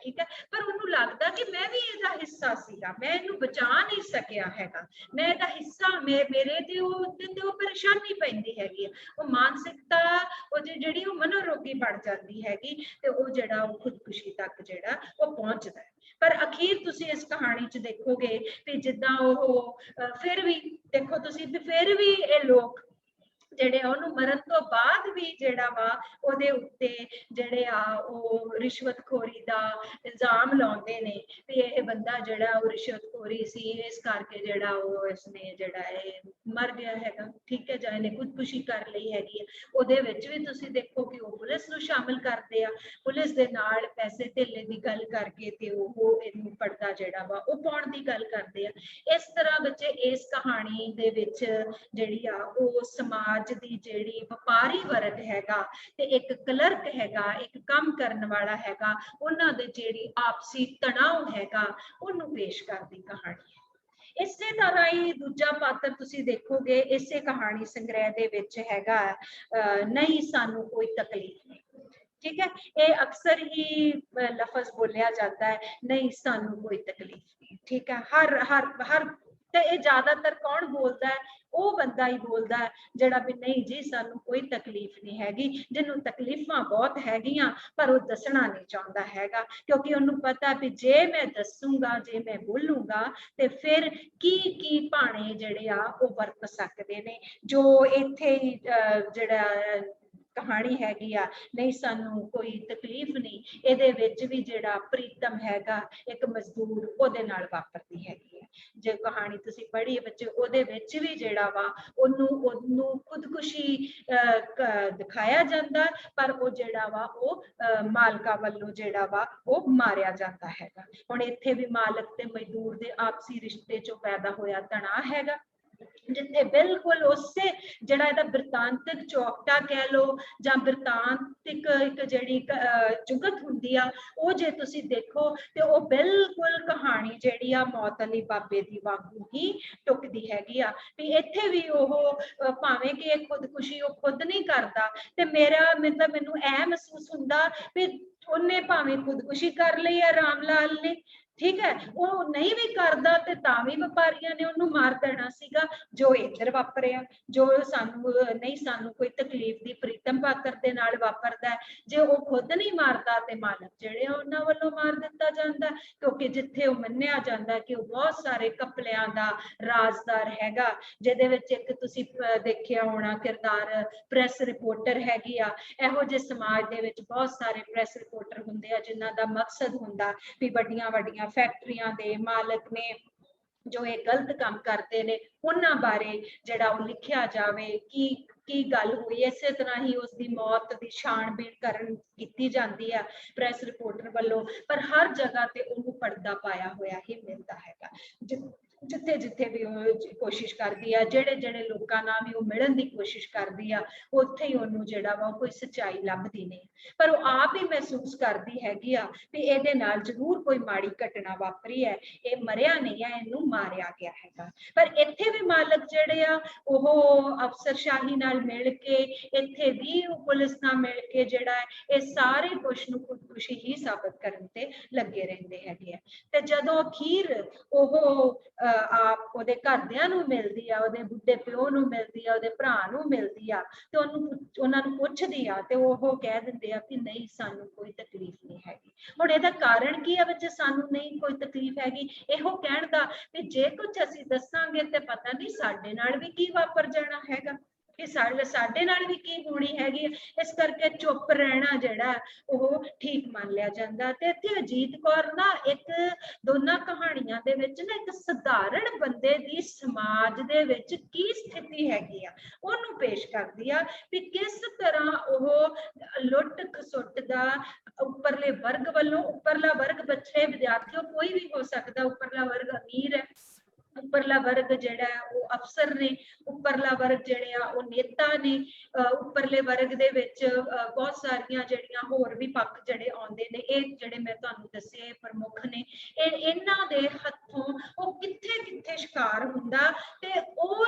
ਠੀਕ ਹੈ, ਪਰ ਉਹਨੂੰ ਲੱਗਦਾ ਕਿ ਮੈਂ ਵੀ ਇਹਦਾ ਹਿੱਸਾ ਸੀਗਾ, ਮੈਂ ਇਹਨੂੰ ਬਚਾ ਨਹੀਂ ਸਕਿਆ ਹੈਗਾ, ਮੈਂ ਇਹਦਾ ਹਿੱਸਾ, ਮੇਰੇ ਤੇ ਉਹ ਪਰੇਸ਼ਾਨੀ ਪੈਂਦੀ ਹੈਗੀ ਆ। ਉਹ ਮਾਨਸਿਕਤਾ ਉਹ ਜਿਹੜੀ ਉਹ ਮਨੋਰੋਗੀ ਬਣ ਜਾਂਦੀ ਹੈਗੀ ਤੇ ਉਹ ਜਿਹੜਾ ਉਹ ਖੁਦਕੁਸ਼ੀ ਤੱਕ ਜਿਹੜਾ ਉਹ ਪਹੁੰਚਦਾ ਹੈ। ਪਰ ਅਖੀਰ ਤੁਸੀਂ ਇਸ ਕਹਾਣੀ 'ਚ ਦੇਖੋਗੇ ਵੀ ਜਿੱਦਾਂ ਉਹ ਫਿਰ ਵੀ ਦੇਖੋ ਤੁਸੀਂ ਵੀ ਫਿਰ ਵੀ ਇਹ ਲੋਕ ਜਿਹੜੇ ਉਹਨੂੰ ਮਰਨ ਤੋਂ ਬਾਅਦ ਵੀ ਜਿਹੜਾ ਵਾ ਉਹਦੇ ਉੱਤੇ ਜਿਹੜੇ ਆ ਉਹ ਰਿਸ਼ਵਤਖੋਰੀ ਦਾ ਇਲਜ਼ਾਮ ਲਾਉਂਦੇ ਨੇ ਵੀ ਇਹ ਬੰਦਾ ਜਿਹੜਾ ਉਹ ਰਿਸ਼ਵਤਖੋਰੀ ਸੀ, ਇਸ ਕਰਕੇ ਜਿਹੜਾ ਉਹ ਇਸਨੇ ਜਿਹੜਾ ਇਹ ਮਰ ਗਿਆ ਹੈਗਾ, ਠੀਕ ਹੈ, ਜਾਂ ਇਹਨੇ ਖੁਦਕੁਸ਼ੀ ਕਰ ਲਈ ਹੈਗੀ ਹੈ। ਉਹਦੇ ਵਿੱਚ ਵੀ ਤੁਸੀਂ ਦੇਖੋ ਕਿ ਉਹ ਪੁਲਿਸ ਨੂੰ ਸ਼ਾਮਿਲ ਕਰਦੇ ਆ, ਪੁਲਿਸ ਦੇ ਨਾਲ ਪੈਸੇ ਧੇਲੇ ਦੀ ਗੱਲ ਕਰਕੇ ਤੇ ਉਹ ਇਹਨੂੰ ਪਰਦਾ ਜਿਹੜਾ ਵਾ ਉਹ ਪਾਉਣ ਦੀ ਗੱਲ ਕਰਦੇ ਆ। ਇਸ ਤਰ੍ਹਾਂ ਬੱਚੇ ਇਸ ਕਹਾਣੀ ਦੇ ਵਿੱਚ ਜਿਹੜੀ ਆ ਉਹ ਸਮਾਜ ਦੀ ਜਿਹੜੀ ਵਪਾਰੀ ਵਰਗ ਹੈਗਾ ਤੇ ਇੱਕ ਕਲਰਕ ਹੈਗਾ, ਇੱਕ ਕੰਮ ਕਰਨ ਵਾਲਾ ਹੈਗਾ, ਉਹਨਾਂ ਦੇ ਜਿਹੜੀ ਆਪਸੀ ਤਣਾਅ ਹੈਗਾ ਉਹਨੂੰ ਪੇਸ਼ ਕਰਦੀ ਕਹਾਣੀ ਹੈ। ਇਸੇ ਤਰ੍ਹਾਂ ਹੀ ਦੂਜਾ ਪਾਤਰ ਤੁਸੀਂ ਦੇਖੋਗੇ ਇਸੇ ਕਹਾਣੀ ਸੰਗ੍ਰਹਿ ਦੇ ਵਿੱਚ ਹੈਗਾ ਨਹੀਂ ਸਾਨੂੰ ਕੋਈ ਤਕਲੀਫ ਨਹੀਂ, ਠੀਕ ਹੈ। ਇਹ ਅਕਸਰ ਹੀ ਲਫ਼ਜ਼ ਬੋਲਿਆ ਜਾਂਦਾ ਹੈ, ਨਹੀਂ ਸਾਨੂੰ ਕੋਈ ਤਕਲੀਫ ਨਹੀਂ, ਠੀਕ ਹੈ। ਹਰ ਤੇ ਇਹ ਜ਼ਿਆਦਾਤਰ ਕੌਣ ਬੋਲਦਾ ਹੈ? ਉਹ ਬੰਦਾ ਹੀ ਬੋਲਦਾ ਹੈ ਜਿਹੜਾ ਵੀ ਨਹੀਂ ਜੀ ਸਾਨੂੰ ਕੋਈ ਤਕਲੀਫ ਨਹੀਂ ਹੈਗੀ, ਜਿਹਨੂੰ ਤਕਲੀਫਾਂ ਬਹੁਤ ਹੈਗੀਆਂ ਪਰ ਉਹ ਦੱਸਣਾ ਨਹੀਂ ਚਾਹੁੰਦਾ ਹੈਗਾ, ਕਿਉਂਕਿ ਉਹਨੂੰ ਪਤਾ ਵੀ ਜੇ ਮੈਂ ਦੱਸੂਗਾ, ਜੇ ਮੈਂ ਬੋਲੂੰਗਾ ਤੇ ਫਿਰ ਕੀ ਭਾਣੇ ਜਿਹੜੇ ਆ ਉਹ ਵਰਤ ਸਕਦੇ ਨੇ। ਜੋ ਇੱਥੇ ਹੀ ਜਿਹੜਾ ਕਹਾਣੀ ਹੈਗੀ ਆ ਨਹੀਂ ਸਾਨੂੰ ਕੋਈ ਤਕਲੀਫ ਨਹੀਂ, ਇਹਦੇ ਵਿੱਚ ਵੀ ਜਿਹੜਾ ਪ੍ਰੀਤਮ ਹੈਗਾ ਇੱਕ ਮਜ਼ਦੂਰ ਉਹਦੇ ਨਾਲ ਵਾਪਰਦੀ ਹੈਗੀ ਹੈ। ਜੇ ਕਹਾਣੀ ਤੁਸੀਂ ਪੜ੍ਹੀ ਬੱਚੇ ਉਹਦੇ ਵਿੱਚ ਵੀ ਜਿਹੜਾ ਵਾ ਉਹਨੂੰ ਖੁਦਕੁਸ਼ੀ ਦਿਖਾਇਆ ਜਾਂਦਾ, ਪਰ ਉਹ ਜਿਹੜਾ ਵਾ ਉਹ ਮਾਲਕਾਂ ਵੱਲੋਂ ਜਿਹੜਾ ਵਾ ਉਹ ਮਾਰਿਆ ਜਾਂਦਾ ਹੈਗਾ। ਹੁਣ ਇੱਥੇ ਵੀ ਮਾਲਕ ਤੇ ਮਜ਼ਦੂਰ ਦੇ ਆਪਸੀ ਰਿਸ਼ਤੇ ਚੋਂ ਪੈਦਾ ਹੋਇਆ ਤਣਾਅ ਹੈਗਾ, ਜਿੱਥੇ ਬਿਲਕੁਲ ਉਸੇ ਜਿਹੜਾ ਇਹਦਾ ਬਿਰਤਾਂਤਿਕ ਚੌਕਟਾ ਕਹਿ ਲਓ ਜਾਂ ਬਿਰਤਾਂਤਿਕ ਇੱਕ ਜਿਹੜੀ ਜੁਗਤ ਹੁੰਦੀ ਆ, ਉਹ ਜੇ ਤੁਸੀਂ ਦੇਖੋ ਤੇ ਉਹ ਬਿਲਕੁਲ ਕਹਾਣੀ ਜਿਹੜੀ ਆ ਮੌਤ ਅਲੀ ਬਾਬੇ ਦੀ ਵਾਂਗੂ ਹੀ ਟੁਕਦੀ ਹੈਗੀ ਆ। ਵੀ ਇੱਥੇ ਵੀ ਉਹ ਭਾਵੇਂ ਕਿ ਇਹ ਖੁਦਕੁਸ਼ੀ ਉਹ ਖੁਦ ਨਹੀਂ ਕਰਦਾ ਤੇ ਮੇਰਾ ਮਤਲਬ ਮੈਨੂੰ ਇਹ ਮਹਿਸੂਸ ਹੁੰਦਾ ਵੀ ਉਹਨੇ ਭਾਵੇਂ ਖੁਦਕੁਸ਼ੀ ਕਰ ਲਈ ਹੈ ਰਾਮ ਲਾਲ ਨੇ, ਠੀਕ ਹੈ, ਉਹ ਨਹੀਂ ਵੀ ਕਰਦਾ ਤੇ ਤਾਂ ਵੀ ਵਪਾਰੀਆਂ ਨੇ ਉਹਨੂੰ ਮਾਰ ਦੇਣਾ ਸੀਗਾ। ਜੋ ਇੱਧਰ ਵਾਪਰਿਆ, ਜੋ ਸਾਨੂੰ ਕੋਈ ਤਕਲੀਫ ਦੀ ਪ੍ਰੀਤਮ ਪਾਤਰ ਦੇ ਨਾਲ ਵਾਪਰਦਾ, ਜੇ ਉਹ ਖੁਦ ਨਹੀਂ ਮਾਰਦਾ ਤੇ ਮਾਲਕ ਜਿਹੜੇ ਉਹਨਾਂ ਵੱਲੋਂ ਮਾਰ ਦਿੱਤਾ ਜਾਂਦਾ, ਕਿਉਂਕਿ ਜਿੱਥੇ ਉਹ ਮੰਨਿਆ ਜਾਂਦਾ ਕਿ ਉਹ ਬਹੁਤ ਸਾਰੇ ਕਪਲਿਆਂ ਦਾ ਰਾਜ਼ਦਾਰ ਹੈਗਾ, ਜਿਹਦੇ ਵਿੱਚ ਇੱਕ ਤੁਸੀਂ ਦੇਖਿਆ ਹੋਣਾ ਕਿਰਦਾਰ ਪ੍ਰੈਸ ਰਿਪੋਰਟਰ ਹੈਗੀ ਆ। ਇਹੋ ਜਿਹੇ ਸਮਾਜ ਦੇ ਵਿੱਚ ਬਹੁਤ ਸਾਰੇ ਪ੍ਰੈਸ ਰਿਪੋਰਟਰ ਹੁੰਦੇ ਆ ਜਿਨ੍ਹਾਂ ਦਾ ਮਕਸਦ ਹੁੰਦਾ ਵੀ ਵੱਡੀਆਂ ਵੱਡੀਆਂ ਫੈਕਟਰੀਆਂ ਦੇ ਮਾਲਕ ਨੇ ਜੋ ਇਹ ਗਲਤ ਕੰਮ ਕਰਦੇ ਨੇ ਉਹਨਾਂ ਬਾਰੇ ਜਿਹੜਾ ਉਹ ਲਿਖਿਆ ਜਾਵੇ, ਕੀ ਗੱਲ ਹੋਈ। ਇਸੇ ਤਰ੍ਹਾਂ ਹੀ ਉਸ ਦੀ ਮੌਤ ਦੀ ਛਾਣਬੀਣ ਕੀਤੀ ਜਾਂਦੀ ਹੈ ਪ੍ਰੈਸ ਰਿਪੋਰਟਰ ਵੱਲੋਂ, ਪਰ ਹਰ ਜਗ੍ਹਾ ਤੇ ਉਹਨੂੰ ਪਰਦਾ ਪਾਇਆ ਹੋਇਆ ਹੀ ਮਿਲਦਾ ਹੈਗਾ। ਜਿੱਥੇ ਜਿੱਥੇ ਵੀ ਉਹ ਕੋਸ਼ਿਸ਼ ਕਰਦੀ ਆ, ਜਿਹੜੇ ਲੋਕਾਂ ਨਾਲ ਵੀ ਉਹ ਮਿਲਣ ਦੀ ਕੋਸ਼ਿਸ਼ ਕਰਦੀ ਆ, ਉੱਥੇ ਹੀ ਉਹਨੂੰ ਜਿਹੜਾ ਵਾ ਕੋਈ ਸੱਚਾਈ ਲੱਭਦੀ ਨਹੀਂ, ਪਰ ਉਹ ਆਪ ਹੀ ਮਹਿਸੂਸ ਕਰਦੀ ਹੈਗੀ ਆ ਵੀ ਇਹਦੇ ਨਾਲ ਜ਼ਰੂਰ ਕੋਈ ਮਾੜੀ ਘਟਨਾ ਵਾਪਰੀ ਹੈ, ਇਹ ਮਰਿਆ ਨਹੀਂ ਹੈ, ਇਹਨੂੰ ਮਾਰਿਆ ਗਿਆ ਹੈਗਾ। ਪਰ ਇੱਥੇ ਵੀ ਮਾਲਕ ਜਿਹੜੇ ਆ ਉਹ ਅਫਸਰਸ਼ਾਹੀ ਨਾਲ ਮਿਲ ਕੇ, ਇੱਥੇ ਵੀ ਉਹ ਪੁਲਿਸ ਨਾਲ ਮਿਲ ਕੇ ਜਿਹੜਾ ਇਹ ਸਾਰੇ ਕੁਛ ਨੂੰ ਖੁਦਕੁਸ਼ੀ ਹੀ ਸਾਬਤ ਕਰਨ ਤੇ ਲੱਗੇ ਰਹਿੰਦੇ ਹੈਗੇ ਆ। ਤੇ ਜਦੋਂ ਅਖੀਰ ਉਹ ਆਪ ਉਹਦੇ ਘਰਦਿਆਂ ਨੂੰ ਮਿਲਦੀ ਆ, ਉਹਦੇ ਬੁੱਢੇ ਪਿਓ ਨੂੰ ਮਿਲਦੀ ਆ, ਉਹਦੇ ਭਰਾ ਨੂੰ ਮਿਲਦੀ ਆ ਤੇ ਉਹਨਾਂ ਨੂੰ ਪੁੱਛਦੀ ਆ ਤੇ ਉਹ ਕਹਿ ਦਿੰਦੇ ਆ ਕਿ ਨਹੀਂ ਸਾਨੂੰ ਕੋਈ ਤਕਲੀਫ ਨਹੀਂ ਹੈਗੀ। ਹੁਣ ਇਹਦਾ ਕਾਰਨ ਕੀ ਆ ਬੱਚੇ ਸਾਨੂੰ ਨਹੀਂ ਕੋਈ ਤਕਲੀਫ ਹੈਗੀ? ਇਹੋ ਕਹਿਣ ਦਾ ਵੀ ਜੇ ਕੁਝ ਅਸੀਂ ਦੱਸਾਂਗੇ ਤੇ ਪਤਾ ਨਹੀਂ ਸਾਡੇ ਨਾਲ ਵੀ ਕੀ ਵਾਪਰ ਜਾਣਾ ਹੈਗਾ, ਕਿ ਸਾਡੇ ਨਾਲ ਵੀ ਕੀ ਹੋਣੀ ਹੈਗੀ, ਇਸ ਕਰਕੇ ਚੁੱਪ ਰਹਿਣਾ ਜਿਹੜਾ ਉਹ ਠੀਕ ਮੰਨ ਲਿਆ ਜਾਂਦਾ। ਤੇ ਇੱਥੇ ਅਜੀਤ ਕੌਰ ਨਾ ਇੱਕ ਦੋਨਾਂ ਕਹਾਣੀਆਂ ਦੇ ਵਿੱਚ ਨਾ ਇੱਕ ਸਧਾਰਨ ਬੰਦੇ ਦੀ ਸਮਾਜ ਦੇ ਵਿੱਚ ਕੀ ਸਥਿਤੀ ਹੈਗੀ ਆ ਉਹਨੂੰ ਪੇਸ਼ ਕਰਦੀ ਆ ਵੀ ਕਿਸ ਤਰ੍ਹਾਂ ਉਹ ਲੁੱਟ ਖਸੁੱਟ ਦਾ ਉੱਪਰਲੇ ਵਰਗ ਵੱਲੋਂ, ਉੱਪਰਲਾ ਵਰਗ ਬੱਚੇ ਵਿਦਿਆਰਥੀਓ ਕੋਈ ਵੀ ਹੋ ਸਕਦਾ, ਉੱਪਰਲਾ ਵਰਗ ਅਮੀਰ ਹੈ, ਉੱਪਰਲਾ ਵਰਗ ਜਿਹੜਾ ਉਹ ਅਫਸਰ ਨੇ, ਉੱਪਰਲਾ ਵਰਗ ਜਿਹੜੇ ਆ ਉਹ ਨੇਤਾ ਨੇ, ਉੱਪਰਲੇ ਵਰਗ ਦੇ ਵਿੱਚ ਬਹੁਤ ਸਾਰੀਆਂ ਜਿਹੜੀਆਂ ਹੋਰ ਵੀ ਪੱਖ ਜਿਹੜੇ ਆਉਂਦੇ ਨੇ, ਇਹ ਜਿਹੜੇ ਮੈਂ ਤੁਹਾਨੂੰ ਦੱਸੇ ਪ੍ਰਮੁੱਖ ਨੇ, ਇਹਨਾਂ ਦੇ ਹੱਥੋਂ ਉਹ ਕਿੱਥੇ ਕਿੱਥੇ ਸ਼ਿਕਾਰ ਹੁੰਦਾ ਤੇ ਉਹ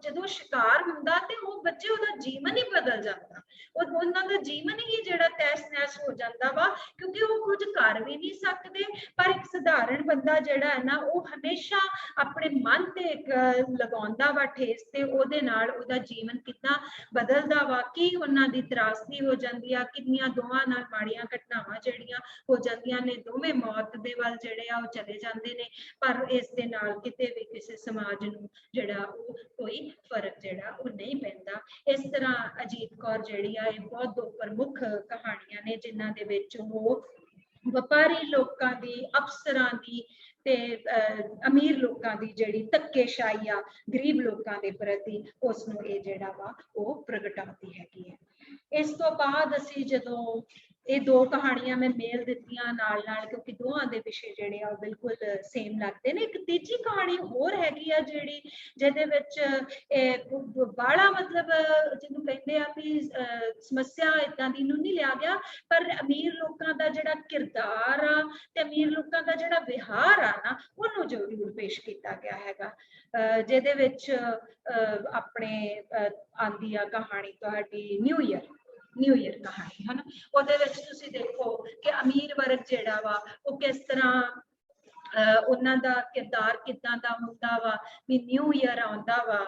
ਜਦੋਂ ਸ਼ਿਕਾਰ ਹੁੰਦਾ ਤੇ ਉਹ ਬੱਚੇ ਉਹਦਾ ਜੀਵਨ ਹੀ ਬਦਲ ਜਾਂਦਾ, ਉਹ ਉਹਨਾਂ ਦਾ ਜੀਵਨ ਹੀ ਜਿਹੜਾ ਤਹਿਸ ਨਹਿਸ ਹੋ ਜਾਂਦਾ ਵਾ, ਕਿਉਂਕਿ ਉਹ ਕੁਝ ਕਰ ਵੀ ਨਹੀਂ ਸਕਦੇ। ਪਰ ਇੱਕ ਸਧਾਰਨ ਬੰਦਾ ਜਿਹੜਾ ਹੈ ਨਾ, ਉਹ ਹਮੇਸ਼ਾ ਆਪਣੇ ਮਨ ਤੇ ਲਗਾਉਂਦਾ ਵਾ ਠੇਸ, ਤੇ ਉਹਦੇ ਨਾਲ ਉਹਦਾ ਜੀਵਨ ਕਿੱਦਾਂ ਬਦਲਦਾ ਵਾ, ਕੀ ਉਹਨਾਂ ਦੀ ਤਰਾਸਦੀ ਹੋ ਜਾਂਦੀ ਆ, ਕਿੰਨੀਆਂ ਦੋਵਾਂ ਨਾਲ ਮਾੜੀਆਂ ਘਟਨਾਵਾਂ ਜਿਹੜੀਆਂ ਹੋ ਜਾਂਦੀਆਂ ਨੇ, ਦੋਵੇਂ ਮੌਤ ਦੇ ਵੱਲ ਜਿਹੜੇ ਆ ਉਹ ਚਲੇ ਜਾਂਦੇ ਨੇ। ਪਰ ਇਸ ਦੇ ਨਾਲ ਕਿਤੇ ਵੀ ਕਿਸੇ ਸਮਾਜ ਨੂੰ ਜਿਹੜਾ ਉਹ ਕੋਈ ਫਰਕ ਜਿਹੜਾ ਉਹ ਨਹੀਂ ਪੈਂਦਾ। ਇਸ ਤਰ੍ਹਾਂ ਅਜੀਤ ਕੌਰ ਜਿਹੜੀ ਆ, ਇਹ ਬਹੁਤ ਦੋ ਪ੍ਰਮੁੱਖ ਕਹਾਣੀਆਂ ਨੇ ਜਿਨ੍ਹਾਂ ਦੇ ਵਿੱਚ ਉਹ ਵਪਾਰੀ ਲੋਕਾਂ ਦੀ, ਅਫਸਰਾਂ ਦੀ ਤੇ ਅਮੀਰ ਲੋਕਾਂ ਦੀ ਜਿਹੜੀ ਧੱਕੇਸ਼ਾਹੀ ਆ ਗਰੀਬ ਲੋਕਾਂ ਦੇ ਪ੍ਰਤੀ, ਉਸ ਨੂੰ ਇਹ ਜਿਹੜਾ ਵਾ ਉਹ ਪ੍ਰਗਟਾਉਂਦੀ ਹੈਗੀ ਹੈ। ਇਸ ਤੋਂ ਬਾਅਦ ਅਸੀਂ ਜਦੋਂ ਇਹ ਦੋ ਕਹਾਣੀਆਂ ਮੈਂ ਮੇਲ ਦਿੱਤੀਆਂ ਨਾਲ ਨਾਲ, ਕਿਉਂਕਿ ਦੋਹਾਂ ਦੇ ਵਿਸ਼ੇ ਜਿਹੜੇ ਆ ਉਹ ਬਿਲਕੁਲ ਸੇਮ ਲੱਗਦੇ ਨੇ। ਇੱਕ ਤੀਜੀ ਕਹਾਣੀ ਹੋਰ ਹੈਗੀ ਆ ਜਿਹੜੀ, ਜਿਹਦੇ ਵਿੱਚ ਬਾਹਲਾ ਮਤਲਬ ਜਿਹਨੂੰ ਕਹਿੰਦੇ ਆ ਵੀ ਸਮੱਸਿਆ ਏਦਾਂ ਦੀ ਨੂੰ ਨਹੀਂ ਲਿਆ ਗਿਆ, ਪਰ ਅਮੀਰ ਲੋਕਾਂ ਦਾ ਜਿਹੜਾ ਕਿਰਦਾਰ ਆ ਤੇ ਅਮੀਰ ਲੋਕਾਂ ਦਾ ਜਿਹੜਾ ਵਿਹਾਰ ਆ ਨਾ, ਉਹਨੂੰ ਜ਼ਰੂਰ ਪੇਸ਼ ਕੀਤਾ ਗਿਆ ਹੈਗਾ। ਜਿਹਦੇ ਵਿੱਚ ਆਪਣੇ ਆਂਦੀ ਆ ਕਹਾਣੀ ਤੁਹਾਡੀ ਨਿਊ ਈਅਰ ਕਹਾਣੀ ਹੈ ਨਾ। ਉਹਦੇ ਵਿੱਚ ਤੁਸੀਂ ਦੇਖੋ ਕਿ ਅਮੀਰ ਵਰਗ ਜਿਹੜਾ ਵਾ ਉਹ ਕਿਸ ਤਰ੍ਹਾਂ ਉਹਨਾਂ ਦਾ ਕਿਰਦਾਰ ਕਿੱਦਾਂ ਦਾ ਹੁੰਦਾ ਵਾ। ਵੀ ਨਿਊ ਈਅਰ ਆਉਂਦਾ ਵਾ,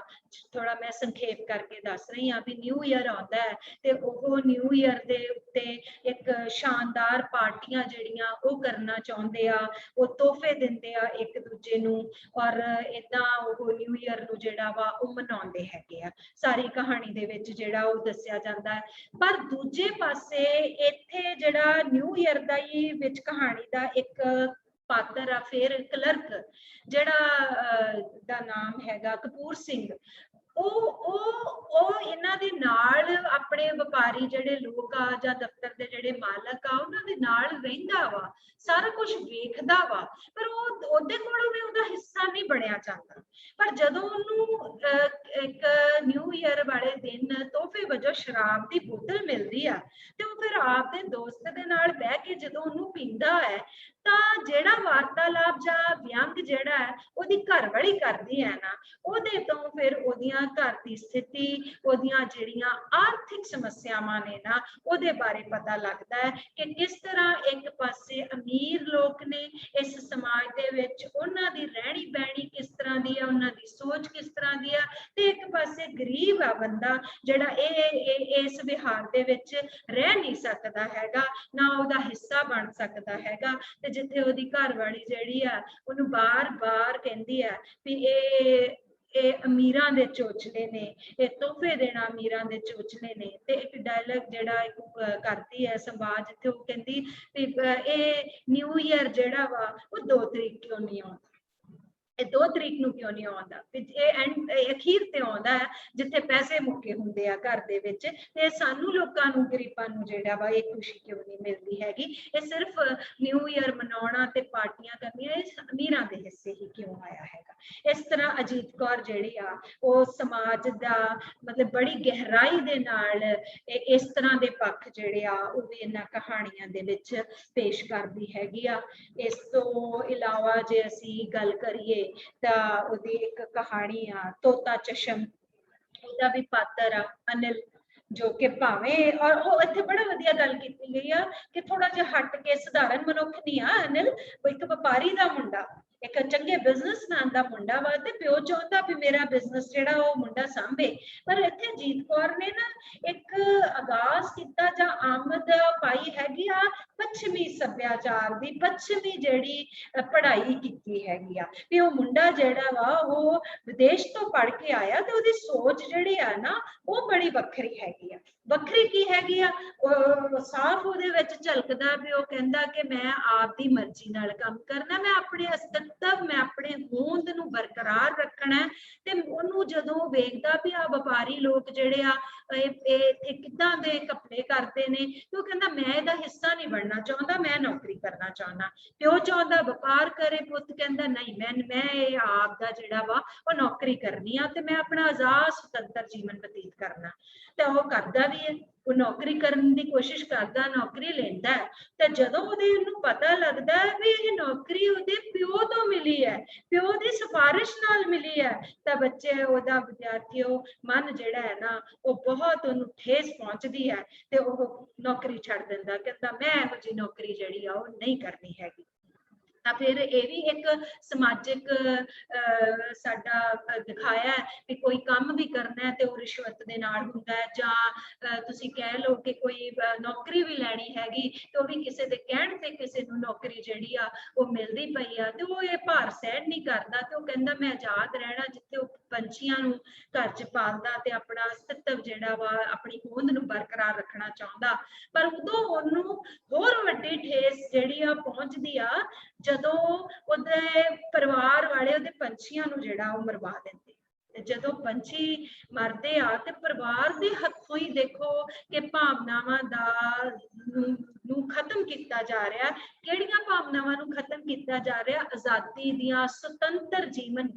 ਥੋੜਾ ਮੈਂ ਸੰਖੇਪ ਕਰਕੇ ਦੱਸ ਰਹੀ ਹਾਂ, ਵੀ ਨਿਊ ਈਅਰ ਆਉਂਦਾ ਹੈ ਤੇ ਉਹ ਨਿਊ ਈਅਰ ਦੇ ਉੱਤੇ ਇੱਕ ਸ਼ਾਨਦਾਰ ਪਾਰਟੀਆਂ ਜਿਹੜੀਆਂ ਉਹ ਕਰਨਾ ਚਾਹੁੰਦੇ ਆ, ਉਹ ਤੋਹਫੇ ਦਿੰਦੇ ਆ ਇੱਕ ਦੂਜੇ ਨੂੰ, ਔਰ ਏਦਾਂ ਉਹ ਨਿਊ ਈਅਰ ਨੂੰ ਜਿਹੜਾ ਵਾ ਉਹ ਮਨਾਉਂਦੇ ਹੈਗੇ ਆ। ਸਾਰੀ ਕਹਾਣੀ ਦੇ ਵਿੱਚ ਜਿਹੜਾ ਉਹ ਦੱਸਿਆ ਜਾਂਦਾ ਹੈ। ਪਰ ਦੂਜੇ ਪਾਸੇ ਇੱਥੇ ਜਿਹੜਾ ਨਿਊ ਈਅਰ ਦਾ ਹੀ ਵਿੱਚ ਕਹਾਣੀ ਦਾ ਇੱਕ ਪਾਤਰ ਆ, ਫਿਰ ਕਲਰਕ ਜਿਹੜਾ ਦਾ ਨਾਮ ਹੈਗਾ ਕਪੂਰ ਸਿੰਘ, ਉਹ ਇਹਨਾਂ ਦੇ ਨਾਲ ਆਪਣੇ ਵਪਾਰੀ ਜਿਹੜੇ ਲੋਕ ਆ ਜਾਂ ਦਫ਼ਤਰ ਦੇ ਜਿਹੜੇ ਮਾਲਕ ਆ ਉਹਨਾਂ ਦੇ ਨਾਲ ਰਹਿੰਦਾ ਵਾ, ਸਾਰਾ ਕੁਝ ਵੇਖਦਾ ਵਾ, ਪਰ ਉਹ ਉਹਦੇ ਕੋਲੋਂ ਵੀ ਉਹਦਾ ਹਿੱਸਾ ਨਹੀਂ ਬਣਿਆ ਚਾਹੁੰਦਾ। ਪਰ ਜਦੋਂ ਉਹਨੂੰ ਇੱਕ ਨਿਊ ਈਅਰ ਵਾਲੇ ਦਿਨ ਤੋਹਫੇ ਵਜੋਂ ਸ਼ਰਾਬ ਦੀ ਬੋਤਲ ਮਿਲਦੀ ਆ, ਤੇ ਉਹ ਫਿਰ ਆਪਦੇ ਦੋਸਤ ਦੇ ਨਾਲ ਬਹਿ ਕੇ ਜਦੋਂ ਉਹਨੂੰ ਪੀਂਦਾ ਹੈ, ਤਾਂ ਜਿਹੜਾ ਵਾਰਤਾਲਾਪ ਜਾਂ ਵਿਅੰਗ ਜਿਹੜਾ ਹੈ ਉਹਦੀ ਘਰਵਾਲੀ ਕਰਦੀ ਹੈ ਨਾ, ਉਹਦੇ ਤੋਂ ਫਿਰ ਉਹਦੀਆਂ ਘਰ ਦੀ ਸਥਿਤੀ, ਉਹਦੀਆਂ ਜਿਹੜੀਆਂ ਆਰਥਿਕ ਸਮੱਸਿਆਵਾਂ ਨੇ ਨਾ, ਉਹਦੇ ਬਾਰੇ ਪਤਾ ਲੱਗਦਾ ਹੈ ਕਿ ਕਿਸ ਤਰ੍ਹਾਂ ਇੱਕ ਪਾਸੇ ਅਮੀਰ ਲੋਕ ਨੇ ਇਸ ਸਮਾਜ ਦੇ ਵਿੱਚ, ਉਹਨਾਂ ਦੀ ਰਹਿਣੀ ਬਹਿਣੀ ਕਿਸ ਤਰ੍ਹਾਂ ਦੀ ਆ, ਉਹਨਾਂ ਦੀ ਸੋਚ ਕਿਸ ਤਰ੍ਹਾਂ ਦੀ ਆ, ਤੇ ਇੱਕ ਪਾਸੇ ਗਰੀਬ ਆ ਬੰਦਾ ਜਿਹੜਾ ਇਸ ਵਿਹਾਰ ਦੇ ਵਿੱਚ ਰਹਿ ਨਹੀਂ ਸਕਦਾ ਹੈਗਾ, ਨਾ ਉਹਦਾ ਹਿੱਸਾ ਬਣ ਸਕਦਾ ਹੈਗਾ। ਤੇ ਜਿੱਥੇ ਉਹਦੀ ਘਰਵਾਲੀ ਜਿਹੜੀ ਆ ਉਹਨੂੰ ਬਾਰ-ਬਾਰ ਕਹਿੰਦੀ ਆ ਵੀ ਇਹ ਅਮੀਰਾਂ ਦੇ ਚੋਚਲੇ ਨੇ, ਇਹ ਤੋਹਫੇ ਦੇਣਾ ਅਮੀਰਾਂ ਦੇ ਚੋਚਲੇ ਨੇ। ਤੇ ਇੱਕ ਡਾਇਲੌਗ ਜਿਹੜਾ ਕਰਦੀ ਹੈ ਸੰਵਾਦ, ਜਿੱਥੇ ਉਹ ਕਹਿੰਦੀ ਵੀ ਇਹ ਨਿਊ ਈਅਰ ਜਿਹੜਾ ਵਾ ਉਹ 2 ਤਰੀਕ ਕਿਉਂ ਨਹੀਂ ਆਉਂਦਾ, ਇਹ 2 ਤਰੀਕ ਨੂੰ ਕਿਉਂ ਨਹੀਂ ਆਉਂਦਾ, ਇਹ ਅਖੀਰ ਤੇ ਆਉਂਦਾ ਹੈ ਜਿੱਥੇ ਪੈਸੇ ਮੁੱਕੇ ਹੁੰਦੇ ਆ ਘਰ ਦੇ ਵਿੱਚ, ਤੇ ਸਾਨੂੰ ਲੋਕਾਂ ਨੂੰ ਗਰੀਬਾਂ ਨੂੰ ਜਿਹੜਾ ਵਾ ਇਹ ਖੁਸ਼ੀ ਕਿਉਂ ਨਹੀਂ ਮਿਲਦੀ ਹੈਗੀ, ਇਹ ਸਿਰਫ ਨਿਊ ਈਅਰ ਮਨਾਉਣਾ ਤੇ ਪਾਰਟੀਆਂ ਕਰਨੀਆਂ ਇਹ ਅਮੀਰਾਂ ਦੇ ਹਿੱਸੇ ਹੀ ਕਿਉਂ ਆਇਆ ਹੈਗਾ। ਇਸ ਤਰ੍ਹਾਂ ਅਜੀਤ ਕੌਰ ਜਿਹੜੀ ਆ ਉਹ ਸਮਾਜ ਦਾ ਮਤਲਬ ਬੜੀ ਗਹਿਰਾਈ ਦੇ ਨਾਲ ਇਸ ਤਰ੍ਹਾਂ ਦੇ ਪੱਖ ਜਿਹੜੇ ਆ ਉਹ ਵੀ ਇਹਨਾਂ ਕਹਾਣੀਆਂ ਦੇ ਵਿੱਚ ਪੇਸ਼ ਕਰਦੀ ਹੈਗੀ ਆ। ਇਸ ਤੋਂ ਇਲਾਵਾ ਜੇ ਅਸੀਂ ਗੱਲ ਕਰੀਏ ਤਾਂ ਉਹਦੀ ਇੱਕ ਕਹਾਣੀ ਆ ਤੋਤਾ ਚਸ਼ਮ, ਉਹਦਾ ਵੀ ਪਾਤਰ ਆ ਅਨਿਲ, ਜੋ ਕਿ ਭਾਵੇਂ, ਔਰ ਉਹ ਇੱਥੇ ਬੜਾ ਵਧੀਆ ਗੱਲ ਕੀਤੀ ਗਈ ਆ ਕਿ ਥੋੜਾ ਜਿਹਾ ਹਟ ਕੇ, ਸਧਾਰਨ ਮਨੁੱਖ ਨਹੀਂ ਆ ਅਨਿਲ, ਉਹ ਇੱਕ ਵਪਾਰੀ ਦਾ ਮੁੰਡਾ, ਇੱਕ ਚੰਗੇ ਬਿਜ਼ਨਸਮੈਨ ਦਾ ਮੁੰਡਾ ਵਾ, ਤੇ ਪਿਓ ਚਾਹੁੰਦਾ ਵੀ ਮੇਰਾ ਬਿਜ਼ਨਸ ਜਿਹੜਾ ਉਹ ਮੁੰਡਾ ਸਾਂਭੇ। ਪਰ ਇੱਥੇ ਜੀਤ ਕੌਰ ਨੇ ਨਾ ਇੱਕ ਆਗਾਜ਼ ਕੀਤਾ ਜਾਂ ਆਮਦ ਪਾਈ ਹੈਗੀ ਆ ਪੱਛਮੀ ਸੱਭਿਆਚਾਰ ਦੀ, ਪੱਛਮੀ ਜਿਹੜੀ ਪੜ੍ਹਾਈ ਕੀਤੀ ਹੈਗੀ ਆ, ਵੀ ਉਹ ਮੁੰਡਾ ਜਿਹੜਾ ਵਾ ਉਹ ਵਿਦੇਸ਼ ਤੋਂ ਪੜ੍ਹ ਕੇ ਆਇਆ ਤੇ ਉਹਦੀ ਸੋਚ ਜਿਹੜੀ ਆ ਨਾ ਉਹ ਬੜੀ ਵੱਖਰੀ ਹੈਗੀ ਆ। ਵੱਖਰੀ ਕੀ ਹੈਗੀ ਆ, ਉਹ ਸਾਫ਼ ਉਹਦੇ ਵਿੱਚ ਝਲਕਦਾ ਵੀ ਉਹ ਕਹਿੰਦਾ ਕਿ ਮੈਂ ਆਪਦੀ ਮਰਜ਼ੀ ਨਾਲ ਕੰਮ ਕਰਨਾ, ਮੈਂ ਆਪਣੇ ਅਸਤਿਤਵ, ਮੈਂ ਆਪਣੇ ਹੋਂਦ ਨੂੰ ਬਰਕਰਾਰ ਰੱਖਣਾ। ਤੇ ਉਹਨੂੰ ਜਦੋਂ ਵੇਖਦਾ ਵੀ ਆ ਵਪਾਰੀ ਲੋਕ ਜਿਹੜੇ ਆ ਇਹ ਕਿੱਦਾਂ ਦੇ ਕੱਪੜੇ ਕਰਦੇ ਨੇ, ਤੇ ਉਹ ਕਹਿੰਦਾ ਮੈਂ ਇਹਦਾ ਹਿੱਸਾ ਨਹੀਂ ਬਣਨਾ ਚਾਹੁੰਦਾ, ਮੈਂ ਨੌਕਰੀ ਕਰਨਾ ਚਾਹੁੰਦਾ। ਪਿਓ ਚਾਹੁੰਦਾ ਵਪਾਰ ਕਰੇ, ਪੁੱਤ ਕਹਿੰਦਾ ਨਹੀਂ, ਮੈਂ ਇਹ ਆਪ ਦਾ ਜਿਹੜਾ ਵਾ ਉਹ ਨੌਕਰੀ ਕਰਨੀ ਆ ਤੇ ਮੈਂ ਆਪਣਾ ਆਜ਼ਾਦ ਸੁਤੰਤਰ ਜੀਵਨ ਬਤੀਤ ਕਰਨਾ। ਤਾਂ ਉਹ ਕਰਦਾ ਵੀ ਹੈ, ਉਹ ਨੌਕਰੀ ਕਰਨ ਦੀ ਕੋਸ਼ਿਸ਼ ਕਰਦਾ, ਨੌਕਰੀ ਲੈਂਦਾ ਹੈ। ਤੇ ਜਦੋਂ ਉਹਨੂੰ ਪਤਾ ਲੱਗਦਾ ਹੈ ਵੀ ਇਹ ਨੌਕਰੀ ਉਹਦੇ ਪਿਓ ਤੋਂ ਮਿਲੀ ਹੈ, ਪਿਓ ਦੀ ਸਿਫਾਰਿਸ਼ ਨਾਲ ਮਿਲੀ ਹੈ, ਤਾਂ ਬੱਚੇ ਉਹਦਾ ਵਿਦਿਆਰਥੀਓ ਮਨ ਜਿਹੜਾ ਹੈ ਨਾ ਉਹ ਬਹੁਤ ਉਹਨੂੰ ਠੇਸ ਪਹੁੰਚਦੀ ਹੈ ਤੇ ਉਹ ਨੌਕਰੀ ਛੱਡ ਦਿੰਦਾ, ਕਹਿੰਦਾ ਮੈਂ ਇਹੋ ਜਿਹੀ ਨੌਕਰੀ ਜਿਹੜੀ ਆ ਉਹ ਨਹੀਂ ਕਰਨੀ ਹੈਗੀ। ਤਾਂ ਫਿਰ ਇਹ ਵੀ ਇੱਕ ਸਮਾਜਿਕ ਸਾਡਾ ਦਿਖਾਇਆ ਵੀ ਕੋਈ ਕੰਮ ਵੀ ਕਰਨਾ ਹੈ ਤੇ ਉਹ ਰਿਸ਼ਵਤ ਦੇ ਨਾਲ ਹੁੰਦਾ ਹੈ, ਜਾਂ ਤੁਸੀਂ ਕਹਿ ਲਓ ਕਿ ਕੋਈ ਨੌਕਰੀ ਵੀ ਲੈਣੀ ਹੈਗੀ ਤੇ ਉਹ ਵੀ ਕਿਸੇ ਦੇ ਕਹਿਣ ਤੇ ਕਿਸੇ ਨੂੰ ਨੌਕਰੀ ਜਿਹੜੀ ਆ ਉਹ ਮਿਲਦੀ ਪਈ ਆ, ਤੇ ਉਹ ਇਹ ਭਾਰ ਸਹਿਣ ਨਹੀਂ ਕਰਦਾ ਤੇ ਉਹ ਕਹਿੰਦਾ ਮੈਂ ਆਜ਼ਾਦ ਰਹਿਣਾ, ਜਿੱਥੇ ਉਹ ਪੰਛੀਆਂ ਨੂੰ ਘਰ 'ਚ ਪਾਲਦਾ ਤੇ ਆਪਣਾ ਅਸਤਿਤਵ ਜਿਹੜਾ ਵਾ ਆਪਣੀ ਹੋਂਦ ਨੂੰ ਬਰਕਰਾਰ ਰੱਖਣਾ ਚਾਹੁੰਦਾ। ਪਰ ਉਦੋਂ ਉਹਨੂੰ ਹੋਰ ਵੱਡੀ ਠੇਸ ਜਿਹੜੀ ਆ ਪਹੁੰਚਦੀ ਆ ਜਦੋਂ ਉਹਦੇ ਪਰਿਵਾਰ ਵਾਲੇ ਉਹਦੇ ਪੰਛੀਆਂ ਨੂੰ ਜਿਹੜਾ ਉਹ ਮਰਵਾ ਦਿੰਦੇ। ਤੇ ਜਦੋਂ ਪੰਛੀ ਮਰਦੇ ਆ ਤੇ ਪਰਿਵਾਰ ਦੇ ਹੱਥੋਂ ਹੀ ਦੇਖੋ ਕਿ ਭਾਵਨਾਵਾਂ ਨੂੰ ਖਤਮ ਕੀਤਾ ਜਾ ਰਿਹਾ। ਕਿਹੜੀਆਂ ਭਾਵਨਾਵਾਂ ਨੂੰ ਖਤਮ ਕੀਤਾ ਜਾ ਰਿਹਾ? ਆਜ਼ਾਦੀ ਦੀਆਂ, ਸੁਤੰਤਰ ਜੀਵਨ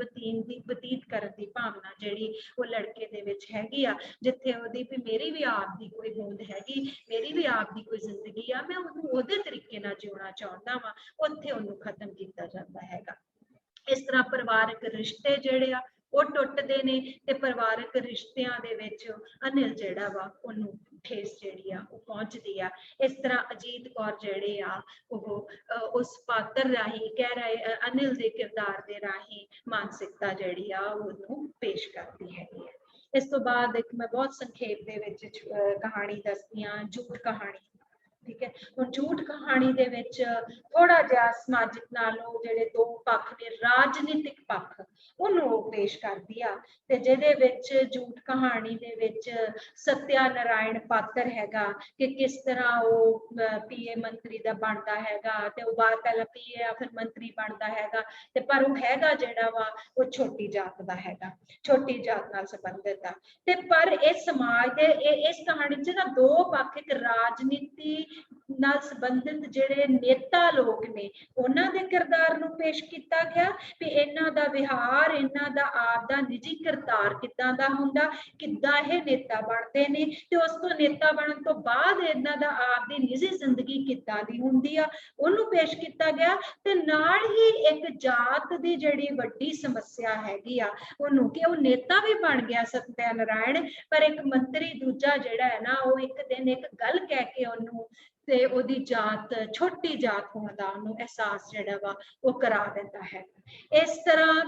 ਬਤੀਤ ਕਰਨ ਦੀ ਭਾਵਨਾ ਜਿਹੜੀ ਉਹ ਲੜਕੇ ਦੇ ਵਿੱਚ ਹੈਗੀ ਆ, ਜਿੱਥੇ ਉਹਦੀ ਵੀ ਮੇਰੀ ਵੀ ਆਪ ਦੀ ਕੋਈ ਹੋਂਦ ਹੈਗੀ, ਮੇਰੀ ਵੀ ਆਪ ਦੀ ਕੋਈ ਜ਼ਿੰਦਗੀ ਆ, ਮੈਂ ਉਹਨੂੰ ਉਹਦੇ ਤਰੀਕੇ ਨਾਲ ਜਿਉਣਾ ਚਾਹੁੰਦਾ ਵਾਂ, ਉੱਥੇ ਉਹਨੂੰ ਖਤਮ ਕੀਤਾ ਜਾਂਦਾ ਹੈਗਾ। ਇਸ ਤਰ੍ਹਾਂ ਪਰਿਵਾਰਕ ਰਿਸ਼ਤੇ ਜਿਹੜੇ ਆ ਉਹ ਟੁੱਟਦੇ ਨੇ ਤੇ ਪਰਿਵਾਰਕ ਰਿਸ਼ਤਿਆਂ ਦੇ ਵਿੱਚ ਅਨਿਲ ਜਿਹੜਾ ਵਾ ਉਹਨੂੰ ਠੇਸ ਜਿਹੜੀ ਆ ਉਹ ਪਹੁੰਚਦੀ ਆ। ਇਸ ਤਰ੍ਹਾਂ ਅਜੀਤ ਕੌਰ ਜਿਹੜੇ ਆ ਉਹ ਉਸ ਪਾਤਰ ਰਾਹੀਂ ਕਹਿ ਰਹੇ ਅਨਿਲ ਦੇ ਕਿਰਦਾਰ ਦੇ ਰਾਹੀਂ ਮਾਨਸਿਕਤਾ ਜਿਹੜੀ ਆ ਉਹਨੂੰ ਪੇਸ਼ ਕਰਦੀ ਹੈਗੀ ਹੈ। ਇਸ ਤੋਂ ਬਾਅਦ ਇੱਕ ਮੈਂ ਬਹੁਤ ਸੰਖੇਪ ਦੇ ਵਿੱਚ ਕਹਾਣੀ ਦੱਸਦੀ ਹਾਂ, ਝੂਠ ਕਹਾਣੀ। ਠੀਕ ਹੈ, ਹੁਣ ਝੂਠ ਕਹਾਣੀ ਦੇ ਵਿੱਚ ਥੋੜਾ ਜਿਹਾ ਸਮਾਜਿਕ ਨਾਲੋਂ ਜਿਹੜੇ ਦੋ ਪੱਖ ਨੇ, ਰਾਜਨੀਤਿਕ ਪੱਖ, ਉਹਨੂੰ ਉਹ ਪੇਸ਼ ਕਰਦੀ ਆ। ਤੇ ਜਿਹਦੇ ਵਿੱਚ ਝੂਠ ਕਹਾਣੀ ਦੇ ਵਿੱਚ ਸਤਿਆ ਨਾਰਾਇਣ ਪਾਤਰ ਹੈਗਾ ਕਿ ਕਿਸ ਤਰ੍ਹਾਂ ਉਹ ਪੀਏ ਮੰਤਰੀ ਦਾ ਬਣਦਾ ਹੈਗਾ ਤੇ ਉਹ ਬਾਅਦ ਪਹਿਲਾਂ ਪੀਏ ਆ ਫਿਰ ਮੰਤਰੀ ਬਣਦਾ ਹੈਗਾ, ਤੇ ਪਰ ਉਹ ਹੈਗਾ ਜਿਹੜਾ ਵਾ ਉਹ ਛੋਟੀ ਜਾਤ ਦਾ ਹੈਗਾ, ਛੋਟੀ ਜਾਤ ਨਾਲ ਸੰਬੰਧਿਤ ਆ। ਤੇ ਪਰ ਇਸ ਸਮਾਜ ਦੇ ਇਸ ਕਹਾਣੀ 'ਚ ਨਾ ਦੋ ਪੱਖ, ਇੱਕ ਰਾਜਨੀਤੀ ਨਾਲ ਸੰਬੰਧਿਤ ਜਿਹੜੇ ਨੇਤਾ ਲੋਕ ਨੇ ਉਹਨਾਂ ਦੇ ਕਿਰਦਾਰ ਨੂੰ ਪੇਸ਼ ਕੀਤਾ ਗਿਆ ਵੀ ਇਹਨਾਂ ਦਾ ਵਿਹਾਰ, ਇਹਨਾਂ ਦਾ ਆਪ ਦਾ ਨਿੱਜੀ ਕਿਰਦਾਰ ਕਿੱਦਾਂ ਦਾ ਹੁੰਦਾ, ਕਿੱਦਾਂ ਇਹ ਨੇਤਾ ਬਣਦੇ ਨੇ, ਤੇ ਉਸ ਤੋਂ ਨੇਤਾ ਬਣਨ ਤੋਂ ਬਾਅਦ ਇਹਨਾਂ ਦਾ ਆਪ ਦੀ ਨਿੱਜੀ ਜ਼ਿੰਦਗੀ ਕਿੱਦਾਂ ਦੀ ਹੁੰਦੀ ਆ, ਉਹਨੂੰ ਪੇਸ਼ ਕੀਤਾ ਗਿਆ। ਤੇ ਨਾਲ ਹੀ ਇੱਕ ਜਾਤ ਦੀ ਜਿਹੜੀ ਵੱਡੀ ਸਮੱਸਿਆ ਹੈਗੀ ਆ ਉਹਨੂੰ, ਕਿ ਉਹ ਨੇਤਾ ਵੀ ਬਣ ਗਿਆ ਸਤਿਆ ਨਾਰਾਇਣ, ਪਰ ਇੱਕ ਮੰਤਰੀ ਦੂਜਾ ਜਿਹੜਾ ਹੈ ਨਾ ਉਹ ਇੱਕ ਦਿਨ ਇੱਕ ਗੱਲ ਕਹਿ ਕੇ ਉਹਨੂੰ ਤੇ ਉਹਦੀ ਜਾਤ ਛੋਟੀ ਜਾਤ ਹੋਣ ਦਾ ਉਹਨੂੰ ਅਹਿਸਾਸ ਜਿਹੜਾ ਵਾ ਉਹ ਕਰਾ ਦਿੰਦਾ ਹੈ। ਇਸ ਤਰ੍ਹਾਂ